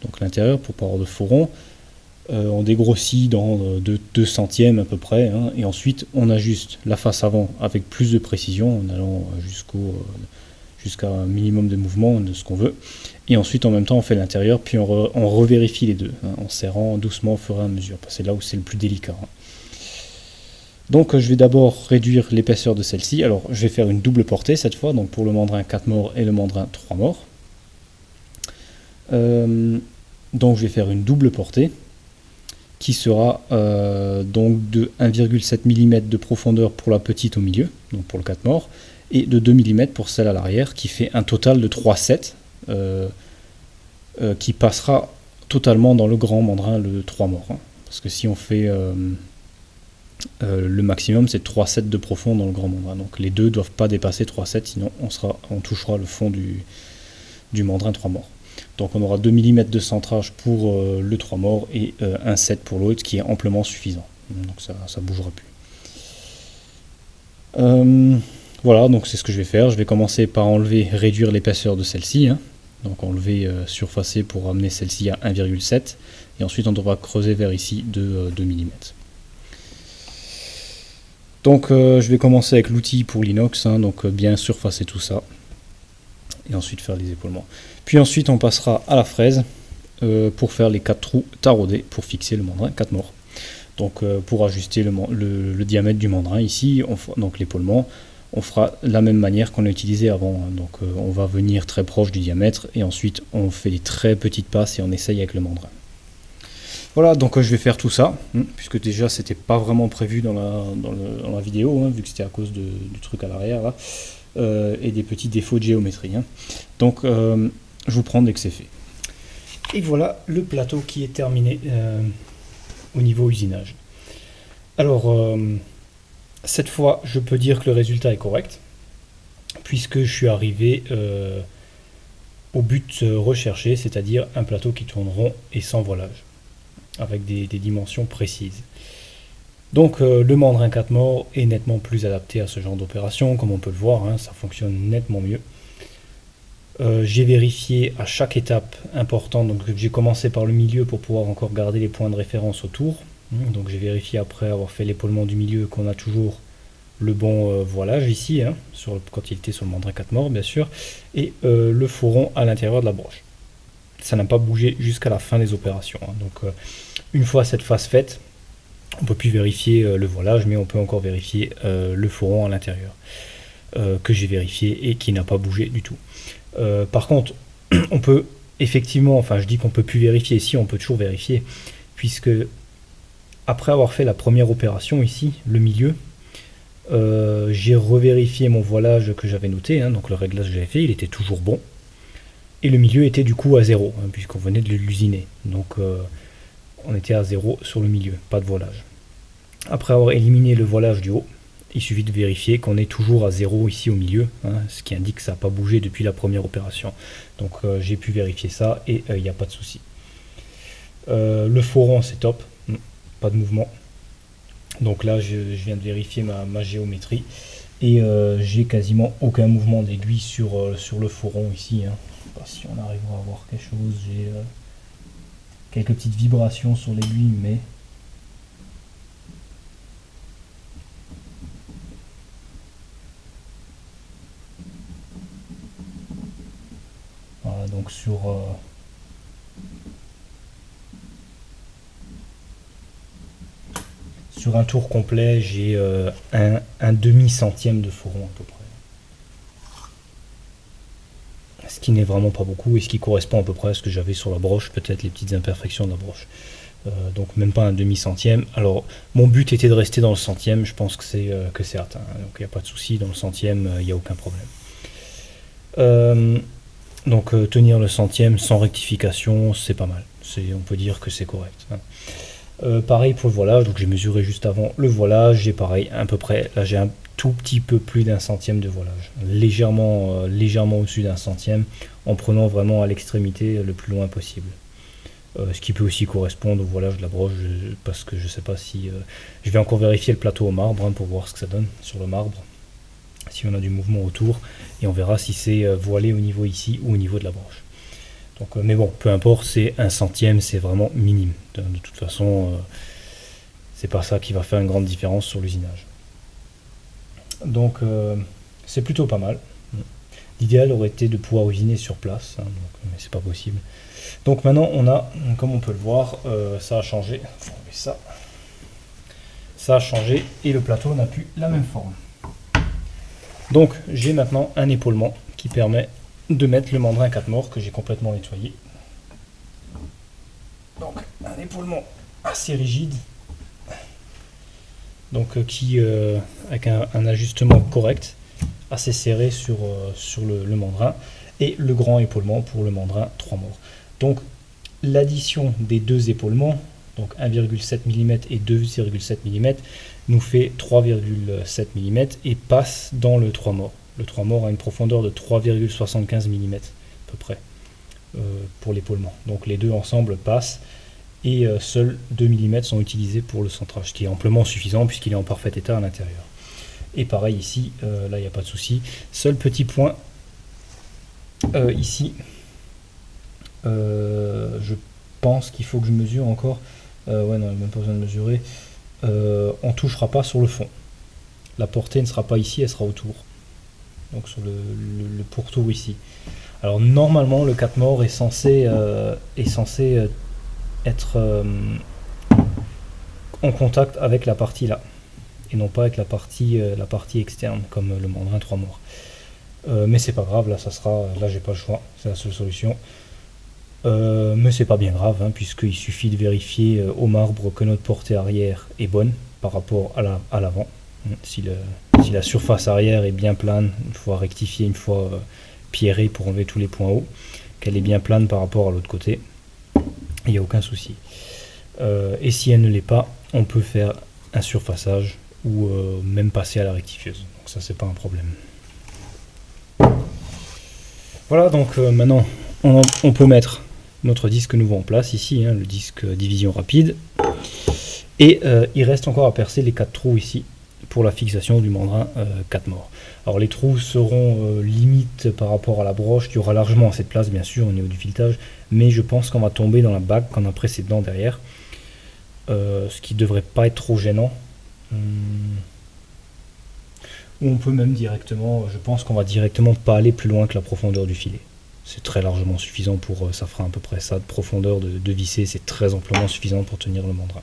donc l'intérieur pour pas avoir de faux rond. On dégrossit dans 2 centièmes à peu près, hein, et ensuite on ajuste la face avant avec plus de précision en allant jusqu'à un minimum de mouvement de ce qu'on veut, et ensuite en même temps on fait l'intérieur, puis on revérifie les deux, hein, en serrant doucement au fur et à mesure, parce que c'est là où c'est le plus délicat. Hein. Donc je vais d'abord réduire l'épaisseur de celle-ci. Alors je vais faire une double portée cette fois, donc pour le mandrin 4 morts et le mandrin 3 morts. Donc je vais faire une double portée qui sera donc de 1,7 mm de profondeur pour la petite au milieu, donc pour le 4 morts, et de 2 mm pour celle à l'arrière, qui fait un total de 3,7 qui passera totalement dans le grand mandrin, le 3 morts. Hein. Parce que si on fait le maximum, c'est 3,7 de profond dans le grand mandrin. Donc les deux ne doivent pas dépasser 3,7, sinon on touchera le fond du mandrin 3 morts. Donc on aura 2 mm de centrage pour le 3 morts et 1,7 pour l'autre, qui est amplement suffisant. Donc ça ne bougera plus. Voilà, donc c'est ce que je vais faire. Je vais commencer par réduire l'épaisseur de celle-ci. Hein. Donc enlever, surfacer pour amener celle-ci à 1,7. Et ensuite on devra creuser vers ici de 2 mm. Donc je vais commencer avec l'outil pour l'inox, hein, donc bien surfacer tout ça. Et ensuite faire les épaulements. Puis ensuite on passera à la fraise pour faire les 4 trous taraudés pour fixer le mandrin 4 morts. Donc pour ajuster le diamètre du mandrin ici, donc l'épaulement, on fera la même manière qu'on a utilisé avant. Hein. Donc on va venir très proche du diamètre et ensuite on fait des très petites passes et on essaye avec le mandrin. Voilà, donc je vais faire tout ça, puisque déjà c'était pas vraiment prévu dans la vidéo, hein, vu que c'était à cause du truc à l'arrière là. Et des petits défauts de géométrie. Hein. Donc je vous prends dès que c'est fait. Et voilà le plateau qui est terminé au niveau usinage. Alors cette fois je peux dire que le résultat est correct, puisque je suis arrivé au but recherché, c'est-à-dire un plateau qui tourne rond et sans voilage, avec des dimensions précises. Donc le mandrin 4 morts est nettement plus adapté à ce genre d'opération, comme on peut le voir, hein, ça fonctionne nettement mieux. J'ai vérifié à chaque étape importante, donc j'ai commencé par le milieu pour pouvoir encore garder les points de référence autour. Donc j'ai vérifié après avoir fait l'épaulement du milieu qu'on a toujours le bon voilage ici, hein, quand il était sur le mandrin 4 morts bien sûr, et le fourron à l'intérieur de la broche. Ça n'a pas bougé jusqu'à la fin des opérations. Hein. Donc une fois cette phase faite, on ne peut plus vérifier le voilage, mais on peut encore vérifier le fourron à l'intérieur, que j'ai vérifié et qui n'a pas bougé du tout. Par contre, on peut effectivement, enfin je dis qu'on ne peut plus vérifier, ici on peut toujours vérifier, puisque après avoir fait la première opération ici, le milieu, j'ai revérifié mon voilage que j'avais noté, hein, donc le réglage que j'avais fait, il était toujours bon, et le milieu était du coup à 0, hein, puisqu'on venait de l'usiner. Donc on était à 0 sur le milieu, pas de voilage. Après avoir éliminé le voilage du haut, il suffit de vérifier qu'on est toujours à 0 ici au milieu, hein, ce qui indique que ça n'a pas bougé depuis la première opération. Donc j'ai pu vérifier ça et il n'y a pas de souci. Le fourron c'est top, pas de mouvement. Donc là je viens de vérifier ma géométrie et j'ai quasiment aucun mouvement d'aiguille sur le fourron ici. Hein. Je ne sais pas si on arrivera à voir quelque chose, j'ai quelques petites vibrations sur l'aiguille, mais voilà, donc sur un tour complet, j'ai un demi-centième de foron à peu près. Ce qui n'est vraiment pas beaucoup et ce qui correspond à peu près à ce que j'avais sur la broche, peut-être les petites imperfections de la broche. Donc même pas un demi-centième. Alors mon but était de rester dans le centième, je pense que c'est atteint, donc il n'y a pas de souci, dans le centième il n'y a aucun problème. Donc tenir le centième sans rectification, c'est pas mal, on peut dire que c'est correct. Pareil pour le voilage, donc j'ai mesuré juste avant le voilage, j'ai pareil à peu près, là j'ai un tout petit peu plus d'un centième de voilage, légèrement au-dessus d'un centième, en prenant vraiment à l'extrémité le plus loin possible. Ce qui peut aussi correspondre au voilage de la broche, parce que je sais pas si... je vais encore vérifier le plateau au marbre pour voir ce que ça donne sur le marbre, si on a du mouvement autour, et on verra si c'est voilé au niveau ici ou au niveau de la broche. Donc, mais bon, peu importe, c'est un centième, c'est vraiment minime. De toute façon, c'est pas ça qui va faire une grande différence sur l'usinage. Donc c'est plutôt pas mal. L'idéal aurait été de pouvoir usiner sur place, mais c'est pas possible. Donc maintenant on a, comme on peut le voir, ça a changé. Ça a changé et le plateau n'a plus la même forme. Donc j'ai maintenant un épaulement qui permet de mettre le mandrin 4 morts que j'ai complètement nettoyé. Donc un épaulement assez rigide. Donc avec un ajustement correct, assez serré sur le mandrin, et le grand épaulement pour le mandrin 3 morts. Donc l'addition des deux épaulements, donc 1,7 mm et 2,7 mm, nous fait 3,7 mm et passe dans le 3 morts. Le 3 morts a une profondeur de 3,75 mm à peu près pour l'épaulement. Donc les deux ensemble passent. Et seuls 2 mm sont utilisés pour le centrage, ce qui est amplement suffisant puisqu'il est en parfait état à l'intérieur. Et pareil ici, là il n'y a pas de souci. Seul petit point ici, je pense qu'il faut que je mesure encore. Ouais, non, il n'y a même pas besoin de mesurer. On ne touchera pas sur le fond. La portée ne sera pas ici, elle sera autour. Donc sur le pourtour ici. Alors normalement, le 4 morts est censé être en contact avec la partie là et non pas avec la partie externe comme le mandrin 3 morts, mais c'est pas grave, là j'ai pas le choix, c'est la seule solution, mais c'est pas bien grave puisqu'il suffit de vérifier au marbre que notre portée arrière est bonne par rapport à l'avant. Si la surface arrière est bien plane, il faut rectifier une fois pierrer pour enlever tous les points hauts, qu'elle est bien plane par rapport à l'autre côté, il n'y a aucun souci. Et si elle ne l'est pas, on peut faire un surfaçage ou même passer à la rectifieuse. Donc ça, c'est pas un problème. Voilà, donc maintenant, on peut mettre notre disque nouveau en place ici, le disque division rapide. Et il reste encore à percer les 4 trous ici pour la fixation du mandrin 4 morts. Alors les trous seront limite par rapport à la broche, il y aura largement assez de place bien sûr au niveau du filetage, mais je pense qu'on va tomber dans la bague qu'on a précédent derrière, ce qui devrait pas être trop gênant. Ou on peut même directement, je pense qu'on va directement pas aller plus loin que la profondeur du filet. C'est très largement suffisant pour, ça fera à peu près ça de profondeur de visser, c'est très amplement suffisant pour tenir le mandrin.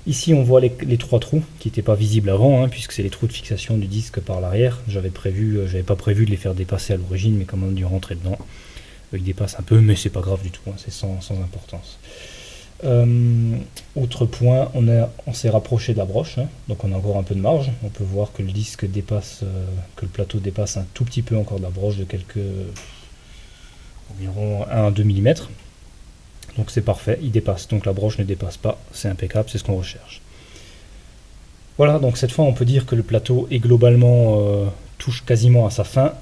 Ici on voit les 3 trous qui n'étaient pas visibles avant, puisque c'est les trous de fixation du disque par l'arrière. J'avais pas prévu de les faire dépasser à l'origine, mais comme on a dû rentrer dedans, ils dépassent un peu, mais c'est pas grave du tout, c'est sans importance. Autre point, on s'est rapproché de la broche, donc on a encore un peu de marge. On peut voir que le disque dépasse, que le plateau dépasse un tout petit peu encore de la broche de environ 1 à 2 mm. Donc c'est parfait, il dépasse, donc la broche ne dépasse pas, c'est impeccable, c'est ce qu'on recherche. Voilà, donc cette fois on peut dire que le plateau est globalement touche quasiment à sa fin,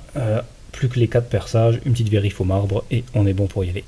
plus que les 4 perçages, une petite vérif au marbre et on est bon pour y aller.